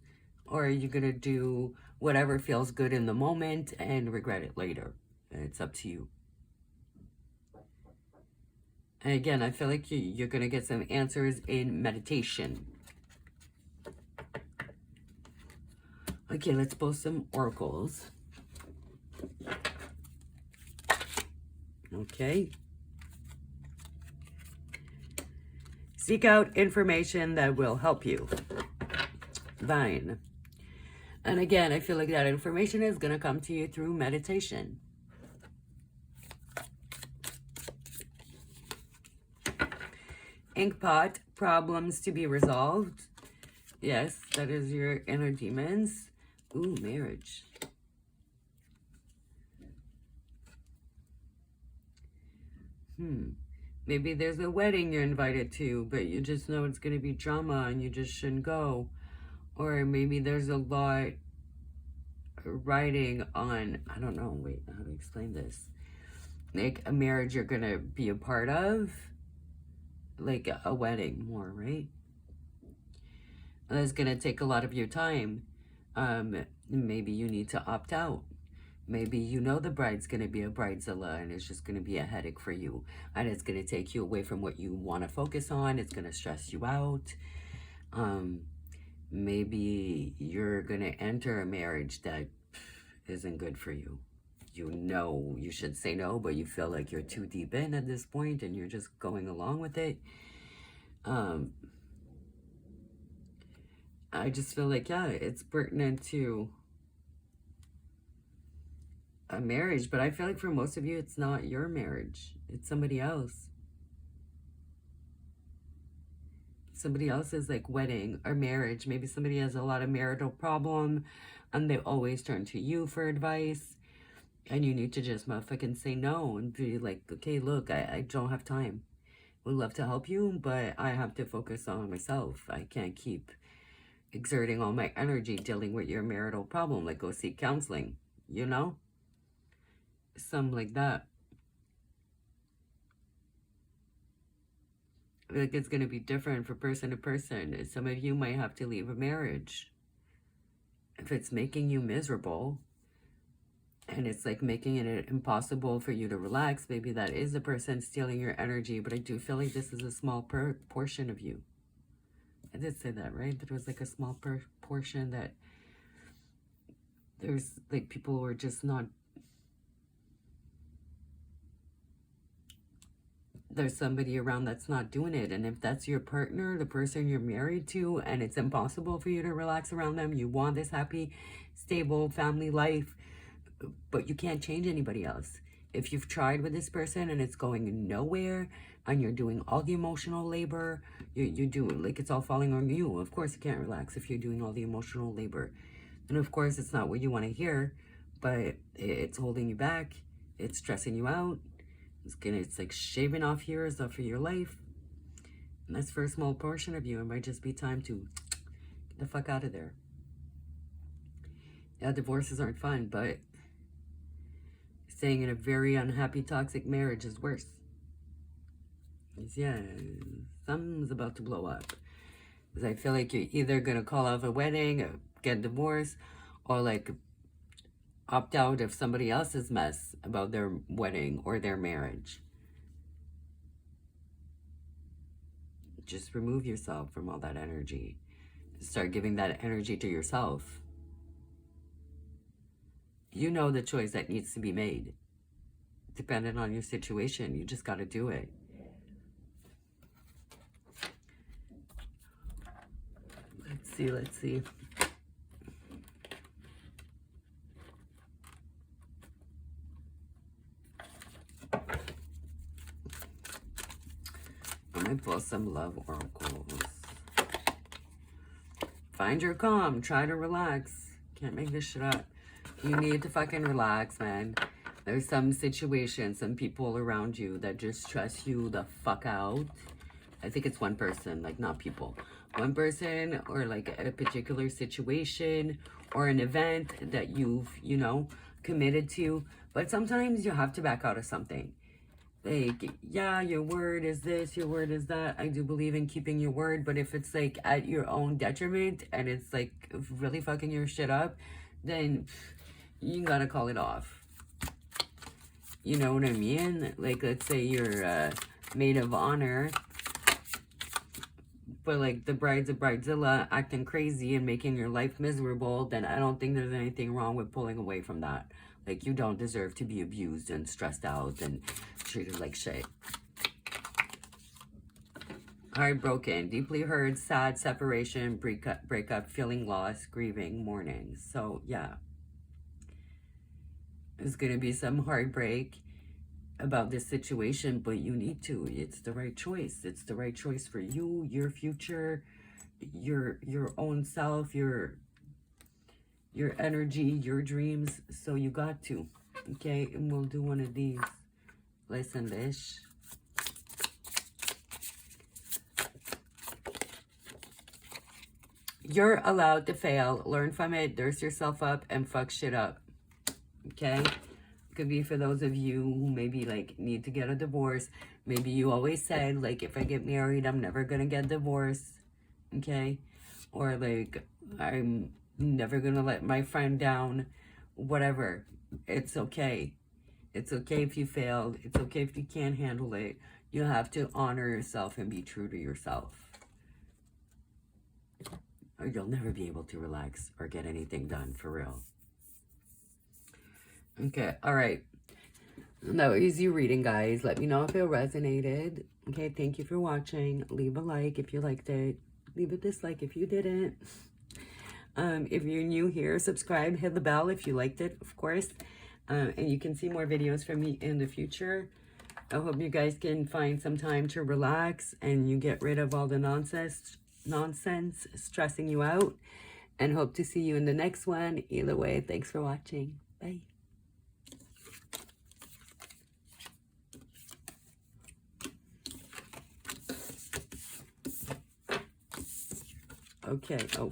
or are you going to do whatever feels good in the moment and regret it later? It's up to you. And again, I feel like you're going to get some answers in meditation. Okay, let's pull some oracles. Okay. Seek out information that will help you. Fine. And again, I feel like that information is going to come to you through meditation. Inkpot, problems to be resolved. Yes, that is your inner demons. Ooh, marriage. Maybe there's a wedding you're invited to, but you just know it's going to be drama and you just shouldn't go. Or maybe there's a lot riding on, I don't know, wait, how to explain this? Like a marriage you're going to be a part of. Like a wedding more, right? And that's going to take a lot of your time. Maybe you need to opt out. Maybe you know the bride's going to be a bridezilla and it's just going to be a headache for you. And it's going to take you away from what you want to focus on. It's going to stress you out. Maybe you're going to enter a marriage that isn't good for you. You know you should say no, but you feel like you're too deep in at this point and you're just going along with it. I just feel like, yeah, it's pertinent to a marriage, but I feel like for most of you, it's not your marriage. It's somebody else. Somebody else's like wedding or marriage. Maybe somebody has a lot of marital problem and they always turn to you for advice. And you need to just motherfucking say no and be like, okay, look, I don't have time. Would love to help you, but I have to focus on myself. I can't keep exerting all my energy dealing with your marital problem. Like, go seek counseling, you know? Something like that. Like, it's going to be different for person to person. Some of you might have to leave a marriage if it's making you miserable and it's like making it impossible for you to relax. Maybe that is the person stealing your energy, but I do feel like this is a small portion of you. I did say that, right? That was like a small portion that there's like people who are just not. There's somebody around that's not doing it. And if that's your partner, the person you're married to, and it's impossible for you to relax around them, you want this happy, stable family life, but you can't change anybody else. If you've tried with this person and it's going nowhere and you're doing all the emotional labor, you do like it's all falling on you. Of course you can't relax if you're doing all the emotional labor. And of course it's not what you want to hear, but it's holding you back. It's stressing you out. It's like shaving off years off of your life. And that's for a small portion of you. It might just be time to get the fuck out of there. Yeah, divorces aren't fun, but staying in a very unhappy, toxic marriage is worse. Yeah, something's about to blow up. Because I feel like you're either going to call off a wedding, or get divorced, or like opt out of somebody else's mess about their wedding or their marriage. Just remove yourself from all that energy. Start giving that energy to yourself. You know the choice that needs to be made. Depending on your situation, you just got to do it. Let's see. I'm gonna pull some love oracles. Find your calm. Try to relax. Can't make this shit up. You need to fucking relax, man. There's some situations, some people around you that just stress you the fuck out. I think it's one person, like not people. One person or like a particular situation or an event that you've, you know, committed to. But sometimes you have to back out of something. Like, yeah, your word is this, your word is that. I do believe in keeping your word, but if it's like at your own detriment and it's like really fucking your shit up, then you gotta call it off. You know what I mean? Like, let's say you're a maid of honor, but like the bride's a bridezilla acting crazy and making your life miserable, then I don't think there's anything wrong with pulling away from that. Like, you don't deserve to be abused and stressed out and treated like shit. Heartbroken, deeply hurt, sad, separation, breakup, feeling lost, grieving, mourning. So, yeah. There's going to be some heartbreak about this situation, but you need to. It's the right choice. It's the right choice for you, your future, your own self, your energy, your dreams. So you got to. Okay, and we'll do one of these. Listen, bitch. You're allowed to fail. Learn from it. Dust yourself up and fuck shit up. Okay? Could be for those of you who maybe like need to get a divorce. Maybe you always said like, if I get married, I'm never gonna get divorced. Okay? Or like, I'm Never gonna let my friend down. Whatever. It's okay. It's okay if you failed. It's okay if you can't handle it. You have to honor yourself and be true to yourself. Or you'll never be able to relax or get anything done, for real. Okay, all right. That was easy reading, guys. Let me know if it resonated. Okay, thank you for watching. Leave a like if you liked it. Leave a dislike if you didn't. If you're new here, subscribe, hit the bell if you liked it, of course. And you can see more videos from me in the future. I hope you guys can find some time to relax and you get rid of all the nonsense stressing you out. And hope to see you in the next one. Either way, thanks for watching. Bye. Okay. All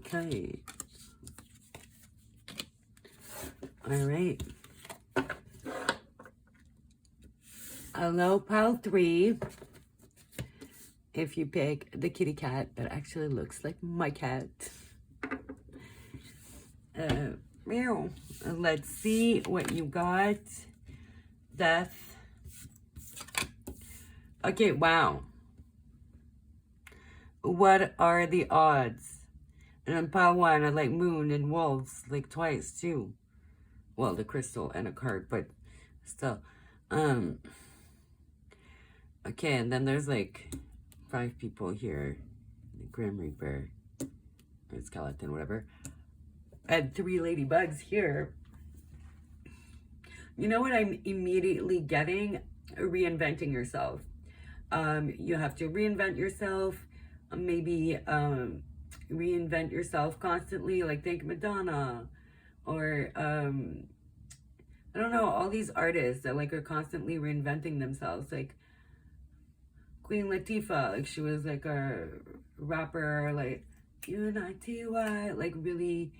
right. Hello, pile 3. If you pick the kitty cat that actually looks like my cat. Meow. Let's see what you got. Death. Okay, wow. What are the odds? And on pile 1, I like moon and wolves, like twice too. Well, the crystal and a card, but still. Okay, and then there's like 5 people here. The Grim Reaper, or skeleton, whatever. And 3 ladybugs here. You know what I'm immediately getting? Reinventing yourself. You have to reinvent yourself. Maybe reinvent yourself constantly, like think Madonna, or I don't know, all these artists that like are constantly reinventing themselves, like Queen Latifah, like she was like a rapper, like UNITY, like really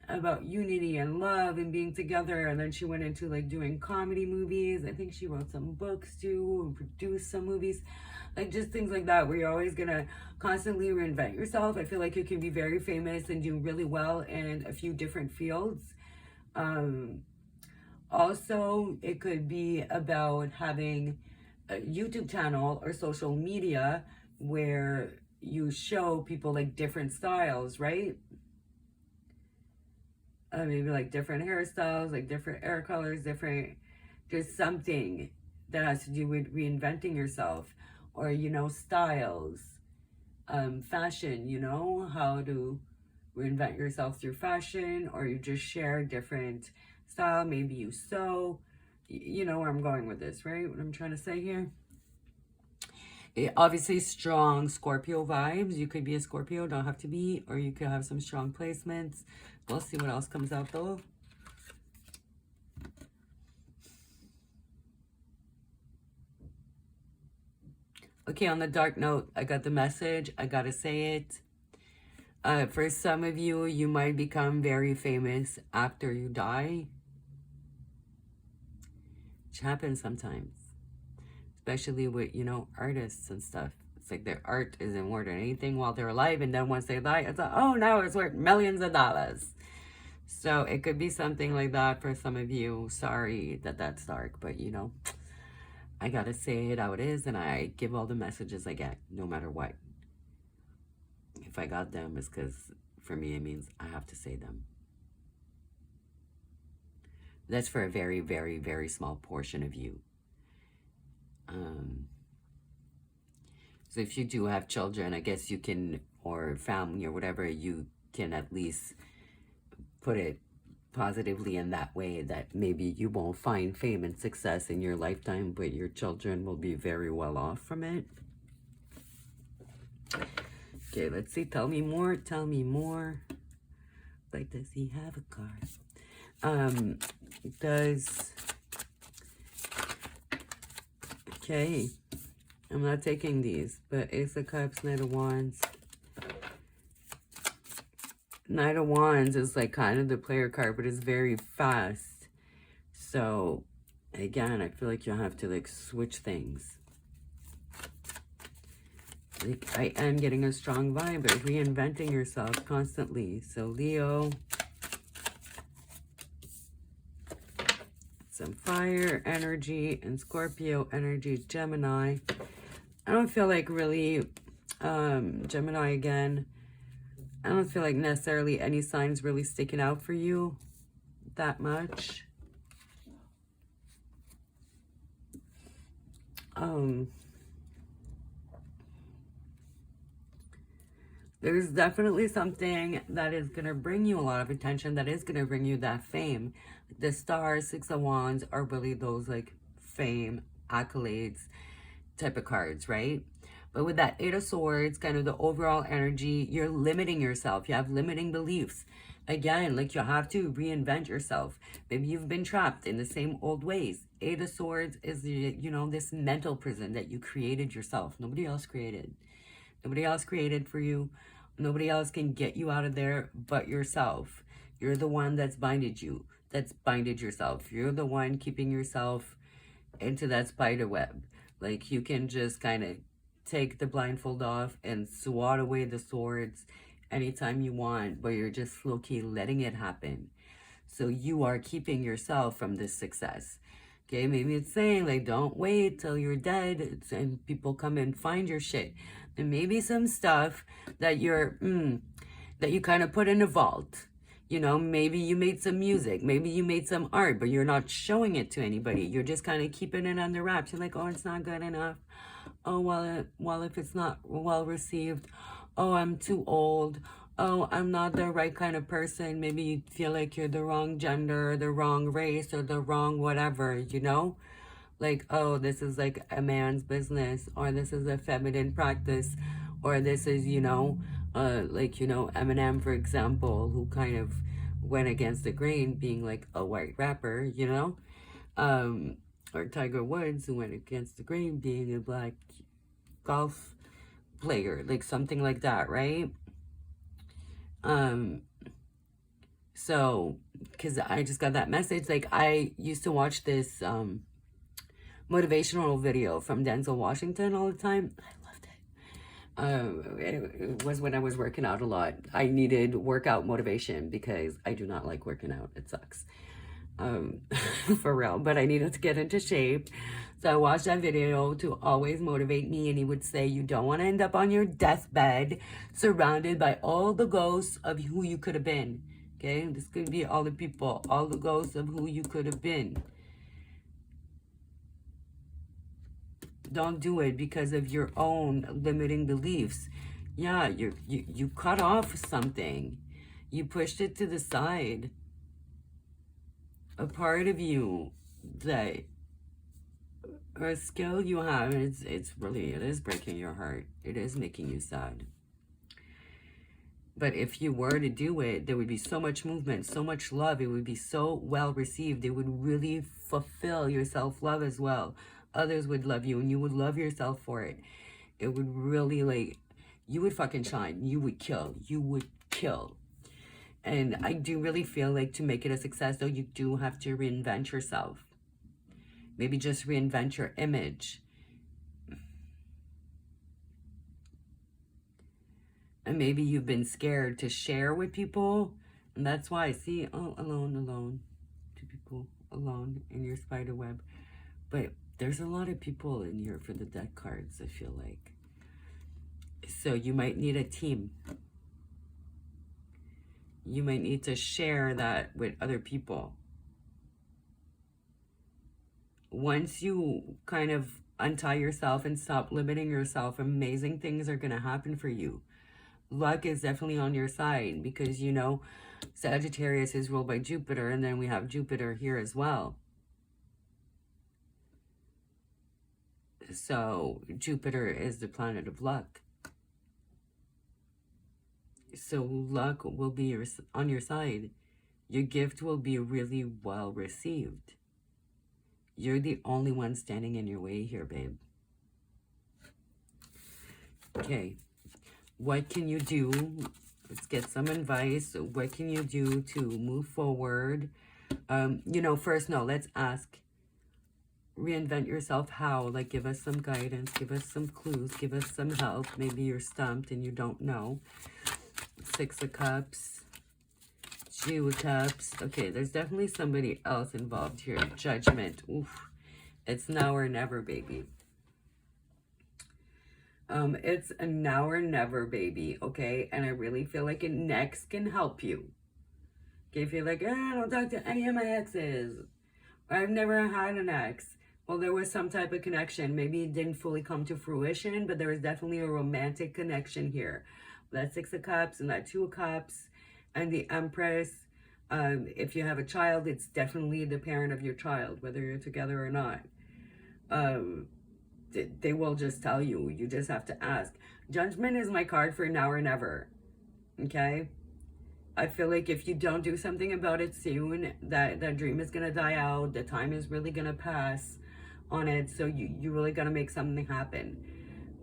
about unity and love and being together, and then she went into like doing comedy movies. I think she wrote some books too and produced some movies, like just things like that where you're always gonna constantly reinvent yourself. I feel like you can be very famous and do really well in a few different fields. Also, it could be about having a YouTube channel or social media where you show people like different styles, right? Maybe like different hairstyles, like different hair colors, different, just something that has to do with reinventing yourself, or, you know, styles, fashion, you know, how to reinvent yourself through fashion, or you just share different style. Maybe you sew. You know where I'm going with this, right? What I'm trying to say here. Obviously strong Scorpio vibes. You could be a Scorpio, don't have to be, or you could have some strong placements. We'll see what else comes out though. Okay, on the dark note, I got the message. I gotta say it. For some of you, you might become very famous after you die. Which happens sometimes. Especially with, you know, artists and stuff. It's like their art isn't worth anything while they're alive, and then once they die, it's like, oh, now it's worth millions of dollars. So it could be something like that for some of you. Sorry that that's dark, but you know, I gotta say it how it is, and I give all the messages I get, no matter what. If I got them, it's because for me it means I have to say them. That's for a very, very, very small portion of you. So if you do have children, I guess you can, or family or whatever, you can at least put it positively in that way, that maybe you won't find fame and success in your lifetime, but your children will be very well off from it. Okay, let's see. Tell me more. Tell me more. Like, does he have a car? Okay. I'm not taking these, but Ace of Cups, Knight of Wands. Knight of Wands is like kind of the player card, but it's very fast. So, again, I feel like you'll have to like switch things. Like, I am getting a strong vibe of reinventing yourself constantly. So, Leo, some fire energy and Scorpio energy, Gemini. I don't feel like really, Gemini again, I don't feel like necessarily any signs really sticking out for you that much. There's definitely something that is going to bring you a lot of attention, that is going to bring you that fame. The Star, Six of Wands are really those like fame, accolades type of cards, right? But with that Eight of Swords, kind of the overall energy, you're limiting yourself. You have limiting beliefs. Again, like you have to reinvent yourself. Maybe you've been trapped in the same old ways. Eight of Swords is, you know, this mental prison that you created yourself. Nobody else created. Nobody else created for you. Nobody else can get you out of there but yourself. You're the one that's binded you, that's binded yourself. You're the one keeping yourself into that spider web. Like, you can just kind of take the blindfold off and swat away the swords anytime you want, but you're just low-key letting it happen. So you are keeping yourself from this success. Okay, maybe it's saying like, don't wait till you're dead and people come and find your shit. There may be some stuff that that you kind of put in a vault. You know, maybe you made some music, maybe you made some art, but you're not showing it to anybody. You're just kind of keeping it under wraps. You're like, oh, it's not good enough. Oh, well, if it's not well received, oh, I'm too old. Oh, I'm not the right kind of person. Maybe you feel like you're the wrong gender, the wrong race, or the wrong whatever, you know? Like, oh, this is like a man's business, or this is a feminine practice, or this is, you know, like, you know, Eminem, for example, who kind of went against the grain being like a white rapper, you know? Or Tiger Woods, who went against the grain being a black golf player, like something like that, right? So, because I just got that message, like, I used to watch this motivational video from Denzel Washington all the time. I loved it. It was when I was working out a lot. I needed workout motivation because I do not like working out. It sucks. For real. But I needed to get into shape. So I watched that video to always motivate me. And he would say, you don't want to end up on your deathbed surrounded by all the ghosts of who you could have been. Okay? This could be all the people, all the ghosts of who you could have been. Don't do it because of your own limiting beliefs. Yeah, you cut off something. You pushed it to the side. A part of you that, or a skill you have, it's really, it is breaking your heart. It is making you sad. But if you were to do it, there would be so much movement, so much love. It would be so well received. It would really fulfill your self-love as well. Others would love you and you would love yourself for it. It would really, like, you would fucking shine. You would kill. You would kill. And I do really feel like to make it a success, though, you do have to reinvent yourself. Maybe just reinvent your image. And maybe you've been scared to share with people. And that's why I see, oh, alone. Two people alone in your spider web. But there's a lot of people in here for the deck cards, I feel like. So you might need a team. You might need to share that with other people. Once you kind of untie yourself and stop limiting yourself, amazing things are going to happen for you. Luck is definitely on your side because, you know, Sagittarius is ruled by Jupiter, and then we have Jupiter here as well. So Jupiter is the planet of luck. So luck will be on your side. Your gift will be really well received. You're the only one standing in your way here, babe. Okay. What can you do? Let's get some advice. What can you do to move forward? You know, first, no, let's ask Reinvent yourself how? Like, give us some guidance, give us some clues, give us some help. Maybe you're stumped and you don't know. Six of Cups, Two of Cups. Okay, there's definitely somebody else involved here. Judgment. Oof. It's now or never, baby. It's a now or never, baby, okay? And I really feel like an ex can help you. Okay, if you're like, I don't talk to any of my exes, or I've never had an ex. Well, there was some type of connection. Maybe it didn't fully come to fruition, but there was definitely a romantic connection here. That Six of Cups and that Two of Cups and the Empress. If you have a child, it's definitely the parent of your child, whether you're together or not. They will just tell you. You just have to ask. Judgment is my card for now or never. Okay? I feel like if you don't do something about it soon, that dream is going to die out. The time is really going to pass on it. So you really got to make something happen.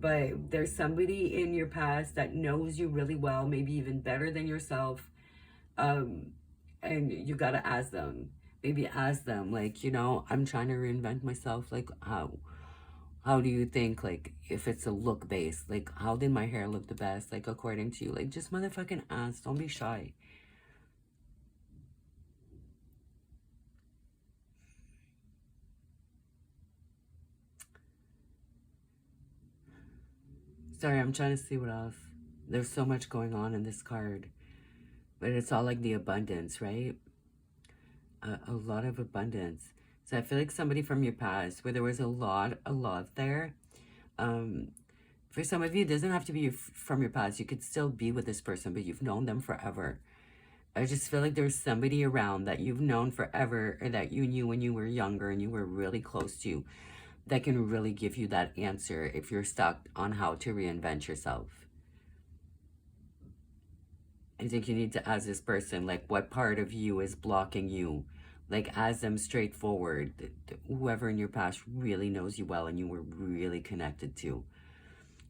But there's somebody in your past that knows you really well, maybe even better than yourself. And you got to ask them. Maybe ask them, like, I'm trying to reinvent myself. Like, how do you think, like, if it's a look based, like, how did my hair look the best, like, according to you? Like, just motherfucking ask. Don't be shy. Sorry, I'm trying to see what else. There's so much going on in this card. But it's all like the abundance, right? A lot of abundance. So I feel like somebody from your past, where there was a lot there. For some of you, it doesn't have to be from your past. You could still be with this person, but you've known them forever. I just feel like there's somebody around that you've known forever, or that you knew when you were younger and you were really close to, that can really give you that answer if you're stuck on how to reinvent yourself. I think you need to ask this person, like, what part of you is blocking you? Like, ask them straightforward. Whoever in your past really knows you well and you were really connected to.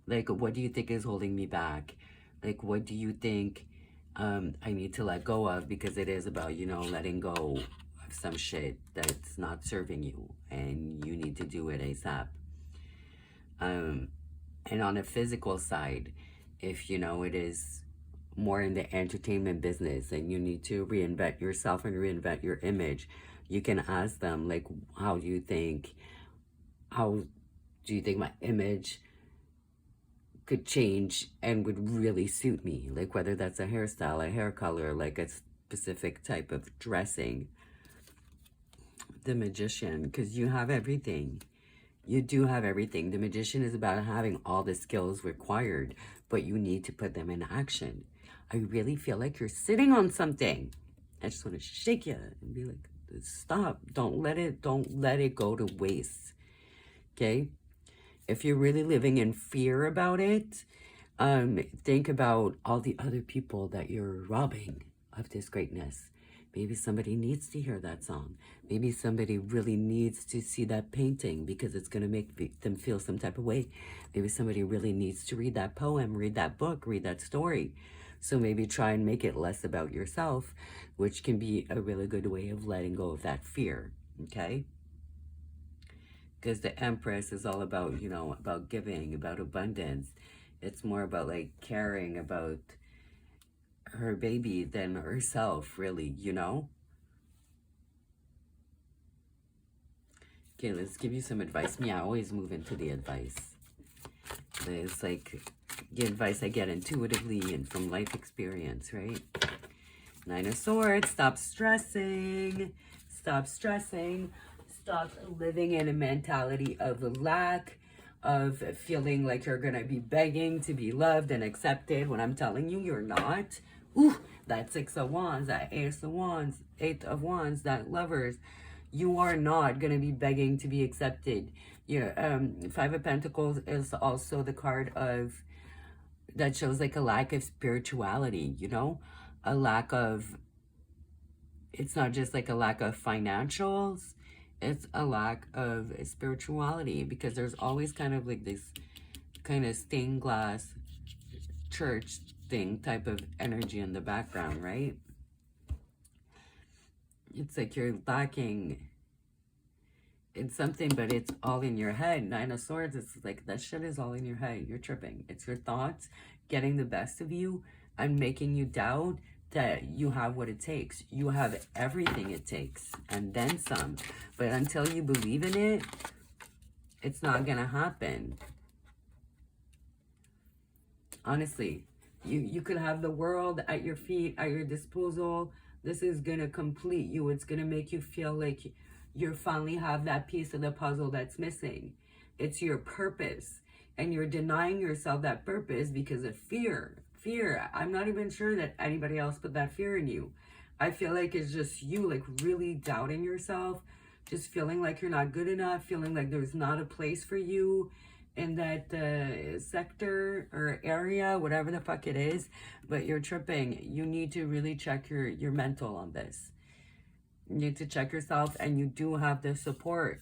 Like, what do you think is holding me back? Like, what do you think I need to let go of? Because it is about, letting go of some shit that's not serving you. And you need to do it ASAP. And on a physical side, if, it is more in the entertainment business and you need to reinvent yourself and reinvent your image, you can ask them, like, how do you think my image could change and would really suit me? Like, whether that's a hairstyle, a hair color, like a specific type of dressing. The Magician, because you have everything. You do have everything. The Magician is about having all the skills required, but you need to put them in action. I really feel like you're sitting on something. I just want to shake you and be like, stop. Don't let it go to waste. Okay? If you're really living in fear about it, think about all the other people that you're robbing of this greatness. Maybe somebody needs to hear that song. Maybe somebody really needs to see that painting because it's going to make them feel some type of way. Maybe somebody really needs to read that poem, read that book, read that story. So maybe try and make it less about yourself, which can be a really good way of letting go of that fear, okay? Because the Empress is all about, about giving, about abundance. It's more about, like, caring about her baby than herself, really, Okay, let's give you some advice. Me, I always move into the advice. It's like the advice I get intuitively and from life experience, right? Nine of Swords. Stop stressing. Stop stressing. Stop living in a mentality of lack, of feeling like you're going to be begging to be loved and accepted when I'm telling you you're not. Ooh, that Six of Wands, that Ace of Wands, Eight of Wands, that Lovers. You are not going to be begging to be accepted. Five of Pentacles is also the card of that shows like a lack of spirituality, a lack of, it's not just like a lack of financials, it's a lack of spirituality, because there's always kind of like this kind of stained glass church thing type of energy in the background, right? It's like you're lacking it's something, but it's all in your head. Nine of Swords, it's like that shit is all in your head. You're tripping. It's your thoughts getting the best of you and making you doubt that you have what it takes. You have everything it takes and then some. But until you believe in it, it's not gonna happen. Honestly, you could have the world at your feet, at your disposal. This is gonna complete you. It's gonna make you feel like you finally have that piece of the puzzle that's missing. It's your purpose, and you're denying yourself that purpose because of fear. Fear. I'm not even sure that anybody else put that fear in you. I feel like it's just you, like, really doubting yourself, just feeling like you're not good enough, feeling like there's not a place for you in that sector or area, whatever the fuck it is. But you're tripping. You need to really check your mental on this. You need to check yourself, and you do have the support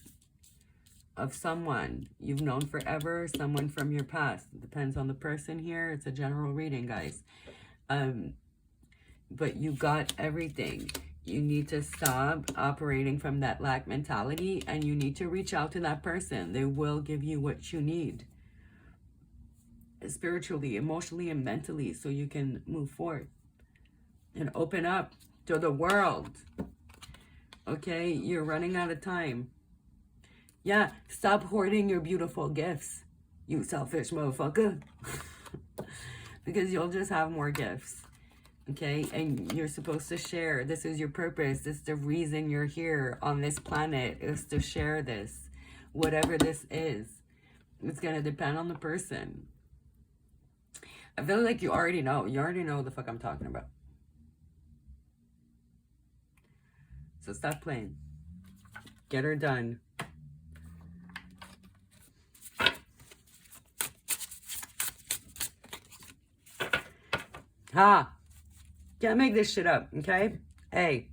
of someone you've known forever, someone from your past. It depends on the person here. It's a general reading, guys. But you got everything. You need to stop operating from that lack mentality, and you need to reach out to that person. They will give you what you need, spiritually, emotionally, and mentally, so you can move forward and open up to the world. Okay, you're running out of time. Yeah, stop hoarding your beautiful gifts, you selfish motherfucker. Because you'll just have more gifts. Okay, and you're supposed to share. This is your purpose. This is the reason you're here on this planet, is to share this. Whatever this is, it's going to depend on the person. I feel like you already know. You already know what the fuck I'm talking about. So stop playing. Get her done. Ha! Can't make this shit up, okay? Hey,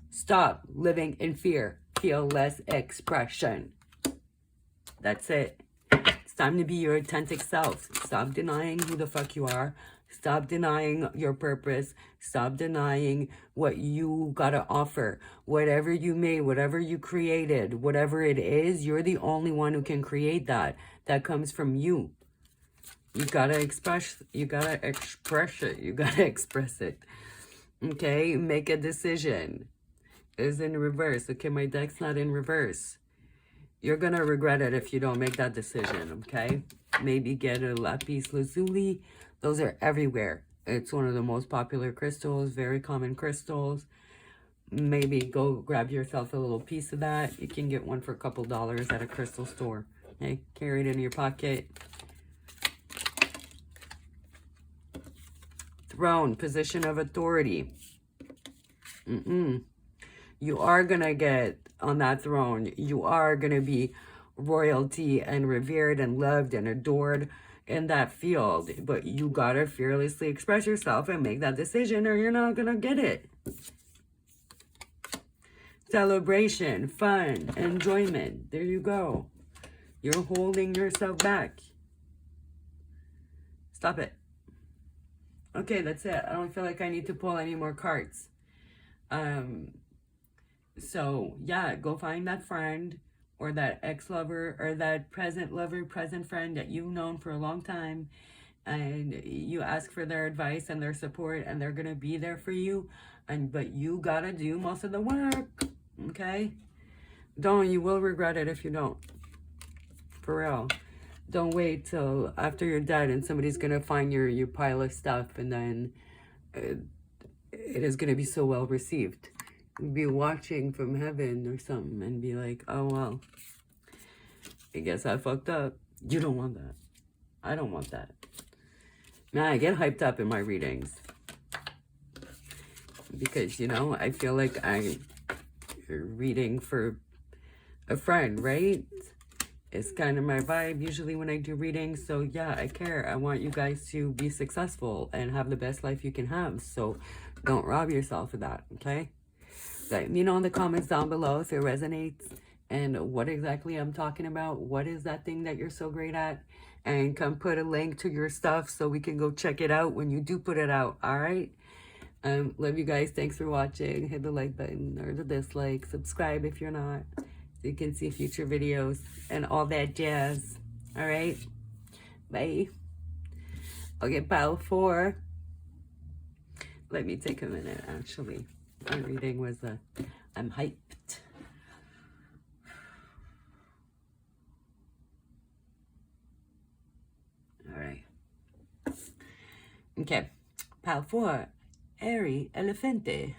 stop living in fear. Feel less expression. That's it. It's time to be your authentic self. Stop denying who the fuck you are. Stop denying your purpose. Stop denying what you gotta offer. Whatever you made, whatever you created, whatever it is, you're the only one who can create that. That comes from you. You gotta express it. You gotta express it. Okay, make a decision. It's in reverse. Okay, my deck's not in reverse. You're gonna regret it if you don't make that decision, okay? Maybe get a lapis lazuli. Those are everywhere. It's one of the most popular crystals, very common crystals. Maybe go grab yourself a little piece of that. You can get one for a couple dollars at a crystal store. Okay, carry it in your pocket. Throne, position of authority. You are gonna get on that throne. You are gonna be royalty and revered and loved and adored in that field. But you gotta fearlessly express yourself and make that decision, or you're not gonna get it. Celebration, fun, enjoyment. There you go. You're holding yourself back. Stop it. Okay, that's it. I don't feel like I need to pull any more cards. So, yeah, go find that friend or that ex-lover or that present lover, present friend that you've known for a long time. And you ask for their advice and their support, and they're going to be there for you. But you got to do most of the work, okay? You will regret it if you don't. For real. Don't wait till after you're dead and somebody's going to find your pile of stuff, and then it is going to be so well received. You'll be watching from heaven or something and be like, oh, well, I guess I fucked up. You don't want that. I don't want that. Man, I get hyped up in my readings. Because, you know, I feel like I'm reading for a friend, right? It's kind of my vibe usually when I do readings. So yeah, I care. I want you guys to be successful and have the best life you can have. So don't rob yourself of that, okay? Let me know in the comments down below if it resonates and what exactly I'm talking about. What is that thing that you're so great at? And come put a link to your stuff so we can go check it out when you do put it out, all right? Love you guys. Thanks for watching. Hit the like button or the dislike. Subscribe if you're not. so you can see future videos and all that jazz. All right, bye. Okay, pile 4. Let me take a minute, actually. My reading was I'm hyped. All right. Okay, pile 4. Airy Elefante.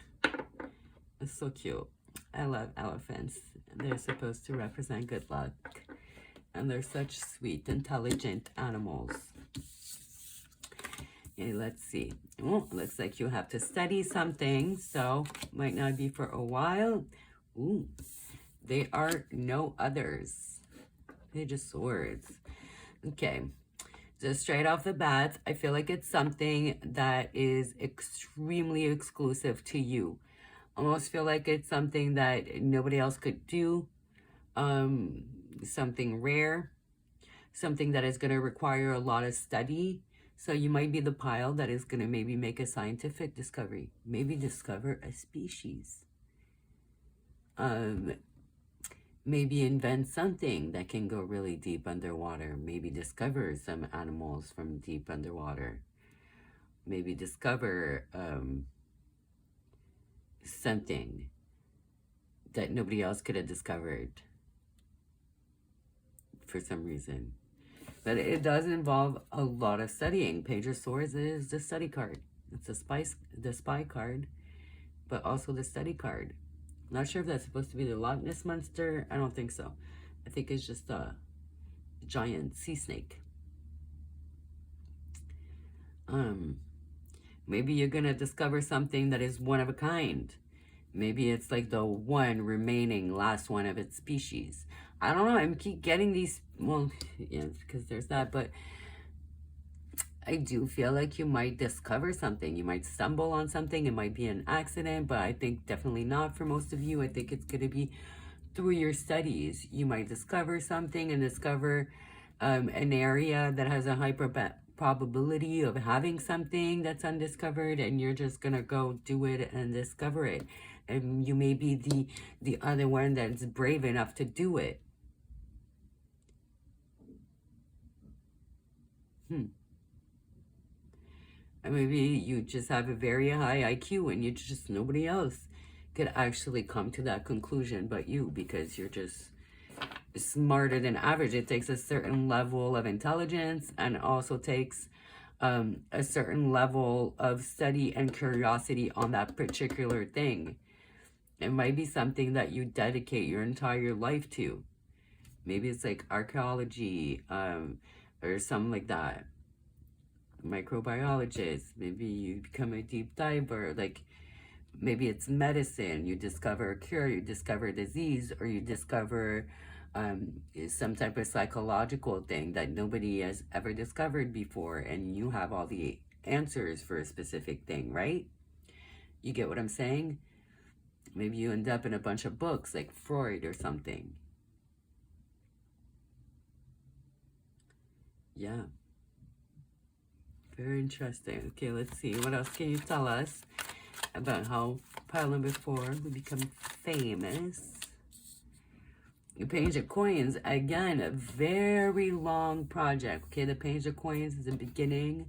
It's so cute. I love elephants. They're supposed to represent good luck. And they're such sweet, intelligent animals. Okay, let's see. Oh, looks like you have to study something, so might not be for a while. Ooh, they are no others. Page of Swords. Okay, just straight off the bat, I feel like it's something that is extremely exclusive to you. Almost feel like it's something that nobody else could do. Something rare. Something that is going to require a lot of study. So you might be the pile that is going to maybe make a scientific discovery. Maybe discover a species. Maybe invent something that can go really deep underwater. Maybe discover some animals from deep underwater. Maybe discover something that nobody else could have discovered for some reason. But it does involve a lot of studying. Page of Swords is the study card. It's the spy card, but also the study card. Not sure if that's supposed to be the Loch Ness Monster. I don't think so. I think it's just a giant sea snake. Maybe you're gonna discover something that is one of a kind. Maybe it's like the one remaining last one of its species. I don't know. I keep getting these. Well, yeah, because there's that. But I do feel like you might discover something. You might stumble on something. It might be an accident, but I think definitely not for most of you. I think it's going to be through your studies. You might discover something and discover an area that has a high probability of having something that's undiscovered, and you're just going to go do it and discover it. And you may be the other one that's brave enough to do it. And maybe you just have a very high IQ and you just, nobody else could actually come to that conclusion but you, because you're just smarter than average. It takes a certain level of intelligence, and also takes a certain level of study and curiosity on that particular thing. It might be something that you dedicate your entire life to. Maybe it's like archaeology, or something like that. Microbiologist. Maybe you become a deep diver. Like, maybe it's medicine. You discover a cure, you discover a disease, or you discover some type of psychological thing that nobody has ever discovered before, and you have all the answers for a specific thing, right? You get what I'm saying? Maybe you end up in a bunch of books like Freud or something. Yeah. Very interesting. Okay, let's see. What else can you tell us about how pile number 4 will become famous? The Page of Coins, again, a very long project. Okay, the Page of Coins is the beginning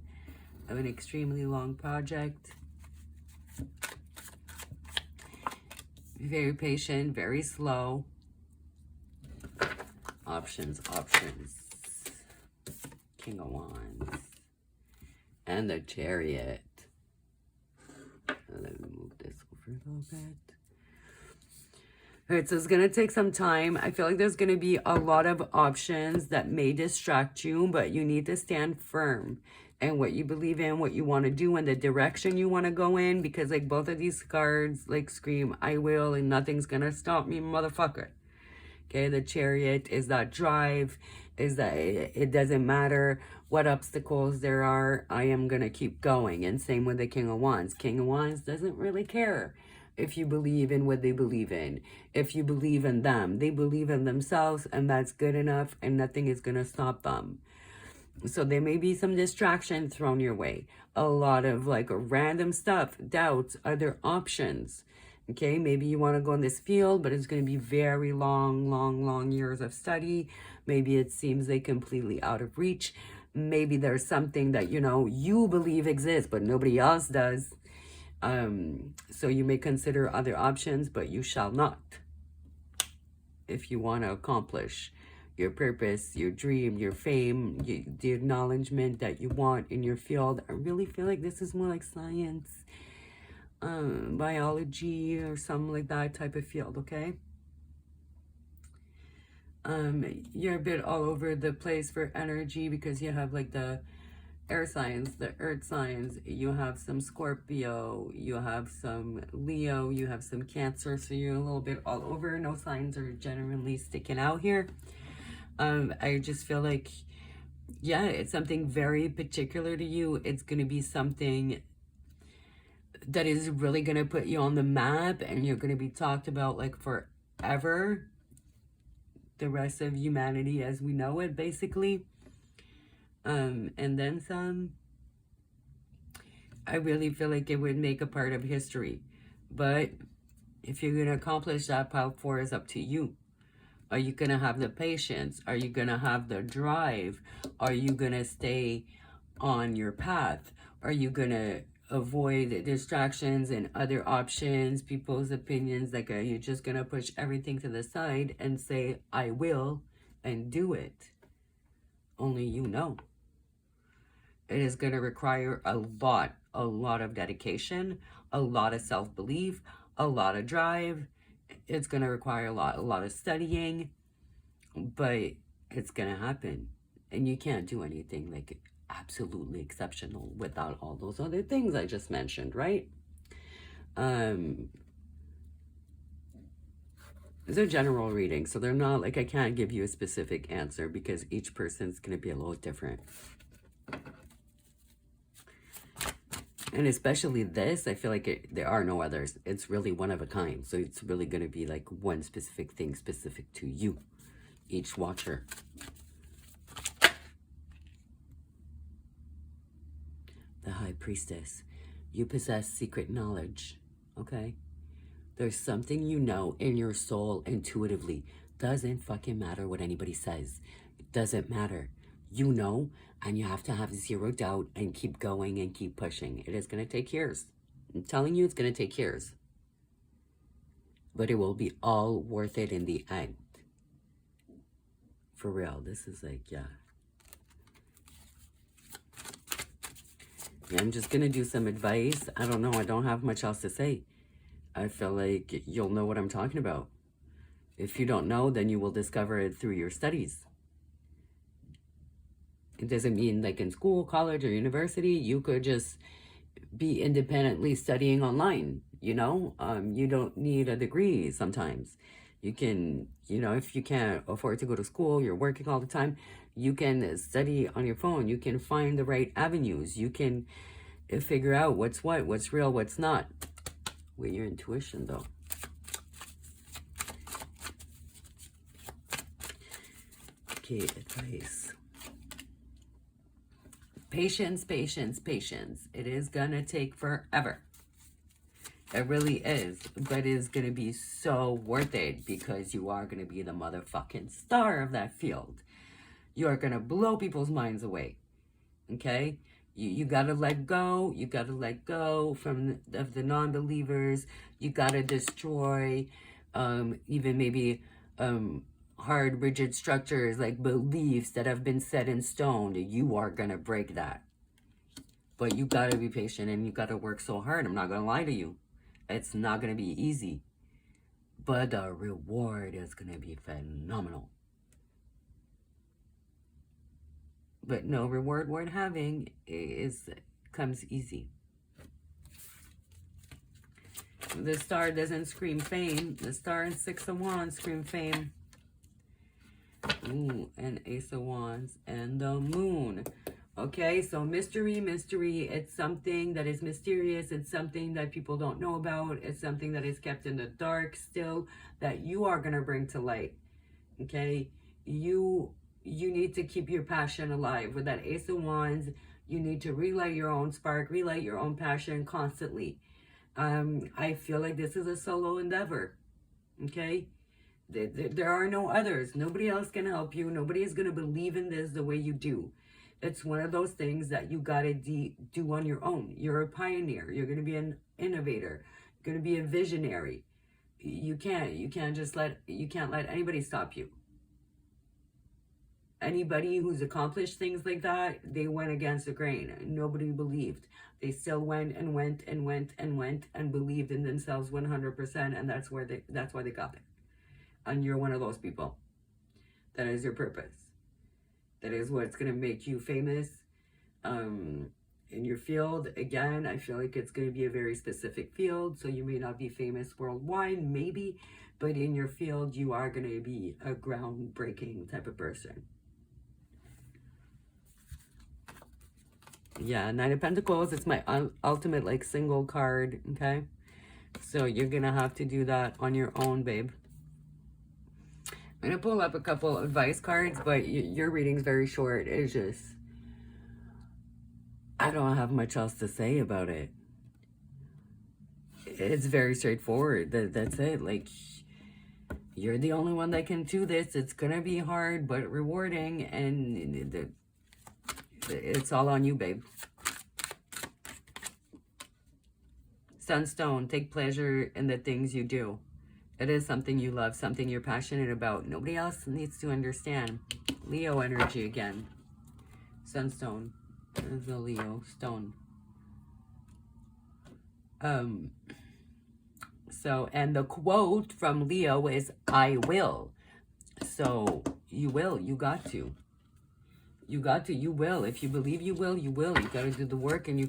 of an extremely long project. Very patient, very slow. Options. King of Wands. And the Chariot. Let me move this over a little bit. All right, so it's going to take some time. I feel like there's going to be a lot of options that may distract you, but you need to stand firm in what you believe in, what you want to do, and the direction you want to go in, because like both of these cards like scream, I will, and nothing's going to stop me, motherfucker. Okay, the Chariot is that drive, is that it doesn't matter what obstacles there are, I am going to keep going. And same with the King of Wands. King of Wands doesn't really care if you believe in what they believe in. If you believe in them, they believe in themselves, and that's good enough, and nothing is going to stop them. So there may be some distraction thrown your way. A lot of like random stuff, doubts, other options. Okay, maybe you want to go in this field, but it's going to be very long years of study. Maybe it seems like completely out of reach. Maybe there's something that, you know, you believe exists, but nobody else does. So you may consider other options, but you shall not. If you want to accomplish your purpose, your dream, your fame, the acknowledgement that you want in your field, I really feel like this is more like science, biology, or something like that type of field, okay? You're a bit all over the place for energy because you have like the air signs, the earth signs, you have some Scorpio, you have some Leo, you have some Cancer, so you're a little bit all over. No signs are generally sticking out here. I just feel like, yeah, it's something very particular to you. It's going to be something that is really going to put you on the map, and you're going to be talked about like forever. The rest of humanity as we know it, basically. And then some. I really feel like it would make a part of history. But if you're going to accomplish that, part 4 is up to you. Are you going to have the patience? Are you going to have the drive? Are you going to stay on your path? Are you going to avoid distractions and other options, people's opinions? Like, are you just going to push everything to the side and say, I will, and do it? Only you know. It is going to require a lot of dedication, a lot of self-belief, a lot of drive. It's going to require a lot of studying, but it's going to happen. And you can't do anything like absolutely exceptional without all those other things I just mentioned, right? These are general readings, so they're not like, I can't give you a specific answer because each person's going to be a little different. And especially this, I feel like there are no others. It's really one of a kind. So it's really going to be like one specific thing specific to you, each watcher. The High Priestess. You possess secret knowledge, okay? There's something you know in your soul intuitively. Doesn't fucking matter what anybody says. It doesn't matter. You know, and you have to have zero doubt and keep going and keep pushing. It is going to take years. I'm telling you, it's going to take years. But it will be all worth it in the end. For real. This is like, yeah. I'm just going to do some advice. I don't know. I don't have much else to say. I feel like you'll know what I'm talking about. If you don't know, then you will discover it through your studies. It doesn't mean like in school, college, or university, you could just be independently studying online, you know? You don't need a degree sometimes. You can, you know, if you can't afford to go to school, you're working all the time, you can study on your phone. You can find the right avenues. You can figure out what's what, what's real, what's not. With your intuition, though. Okay, advice. Patience, patience, patience. It is gonna take forever. It really is. But it is gonna be so worth it because you are gonna be the motherfucking star of that field. You are gonna blow people's minds away. Okay? You gotta let go. You gotta let go from the non-believers. You gotta destroy even maybe hard, rigid structures like beliefs that have been set in stone. You are gonna break that. But you gotta be patient and you gotta work so hard. I'm not gonna lie to you. It's not gonna be easy. But the reward is gonna be phenomenal. But no reward worth having comes easy. The star doesn't scream fame. The star and 6 of Wands scream fame. Ooh, and Ace of Wands and the Moon. Okay, so mystery. It's something that is mysterious. It's something that people don't know about. It's something that is kept in the dark still that you are going to bring to light. Okay, you need to keep your passion alive. With that Ace of Wands, you need to relight your own spark, relight your own passion constantly. I feel like this is a solo endeavor. Okay? There are no others. Nobody else can help you. Nobody is going to believe in this the way you do. It's one of those things that you got to do on your own. You're a pioneer. You're going to be an innovator. You're going to be a visionary. You can't let anybody stop you. Anybody who's accomplished things like that, they went against the grain. Nobody believed. They still went and went and went and went and believed in themselves 100%, and that's why they got there. And you're one of those people. That is your purpose. That is what's going to make you famous in your field. Again, I feel like it's going to be a very specific field, so you may not be famous worldwide, maybe, but in your field, you are going to be a groundbreaking type of person. Yeah, Nine of Pentacles, it's my ultimate, like, single card, okay? So you're going to have to do that on your own, babe. I'm going to pull up a couple advice cards, but your reading's very short. It's just, I don't have much else to say about it. It's very straightforward. That's it. Like, you're the only one that can do this. It's going to be hard, but rewarding, and it's all on you, babe. Sunstone, take pleasure in the things you do. It is something you love, something you're passionate about. Nobody else needs to understand. Leo energy again. Sunstone. There's a Leo stone. So, and the quote from Leo is, I will. So, you will. You got to. You got to. You will. If you believe you will, you will. You got to do the work, and you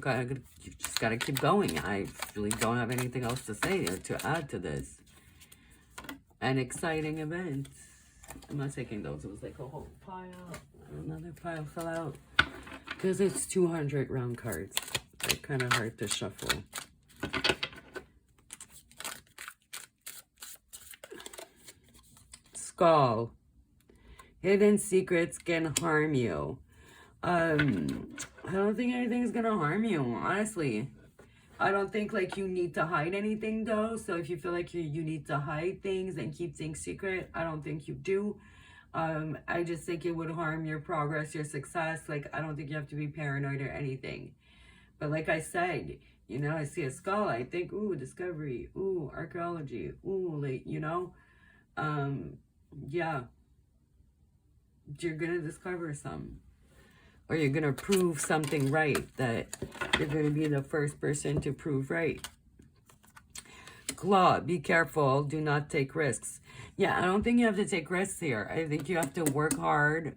just got to keep going. I really don't have anything else to say or to add to this. An exciting event. I'm not taking those. It was like a whole pile. Another pile fell out. Because it's 200 round cards. They're kind of hard to shuffle. Skull. Hidden secrets can harm you. I don't think anything's going to harm you, honestly. I don't think, like, you need to hide anything, though. So if you feel like you need to hide things and keep things secret, I don't think you do. I just think it would harm your progress, your success. Like, I don't think you have to be paranoid or anything. But like I said, you know, I see a skull. I think, ooh, discovery. Ooh, archaeology. Ooh, like, you know. Yeah. You're going to discover some. Or you're going to prove something right that you're going to be the first person to prove right. Claw, be careful. Do not take risks. Yeah, I don't think you have to take risks here. I think you have to work hard,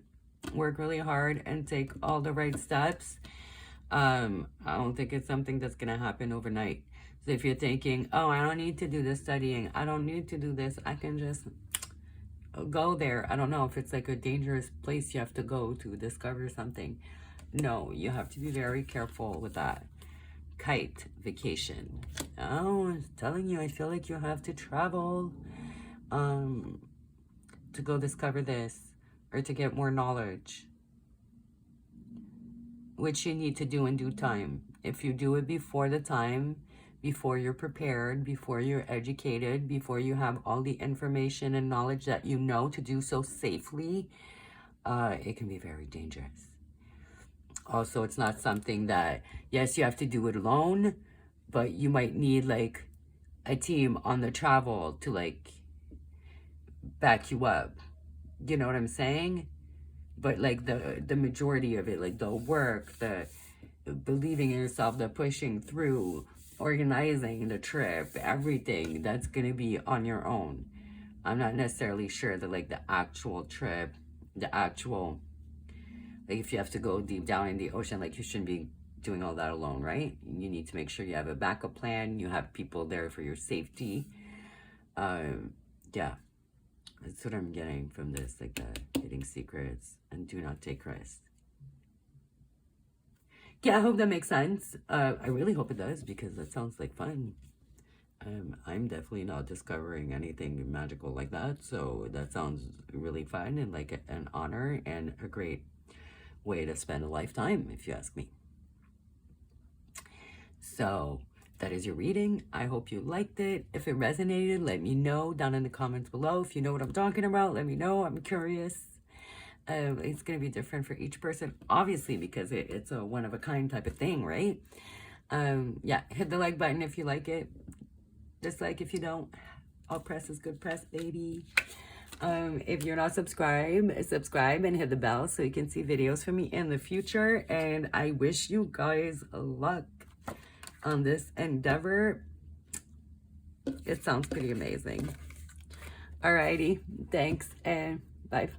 work really hard, and take all the right steps. I don't think it's something that's going to happen overnight. So if you're thinking, oh, I don't need to do this studying. I don't need to do this. I can just go there. I don't know if it's like a dangerous place you have to go to discover something. No, you have to be very careful with that. Kite, vacation. Oh, I'm telling you, I feel like you have to travel to go discover this or to get more knowledge, which you need to do in due time. If you do it before the time, before you're prepared, before you're educated, before you have all the information and knowledge that you know to do so safely, it can be very dangerous. Also, it's not something that, yes, you have to do it alone, but you might need, like, a team on the travel to, like, back you up. You know what I'm saying? But, like, the majority of it, like, the work, the believing in yourself, the pushing through, organizing the trip, everything, that's going to be on your own. I'm not necessarily sure that, like, the actual trip, like, if you have to go deep down in the ocean, like, you shouldn't be doing all that alone, right? You need to make sure you have a backup plan. You have people there for your safety. Yeah, that's what I'm getting from this, like, hidden secrets and do not take risks. Yeah, I hope that makes sense. I really hope it does, because that sounds like fun. I'm definitely not discovering anything magical like that, so that sounds really fun and like an honor and a great way to spend a lifetime, if you ask me. So that is your reading. I hope you liked it. If it resonated, let me know down in the comments below. If you know what I'm talking about, let me know. I'm curious. It's going to be different for each person, obviously, because it's a one-of-a-kind type of thing, right? Yeah, hit the like button if you like it. Dislike if you don't. All press is good press, baby. If you're not subscribed, subscribe and hit the bell so you can see videos from me in the future. And I wish you guys luck on this endeavor. It sounds pretty amazing. Alrighty, thanks and bye.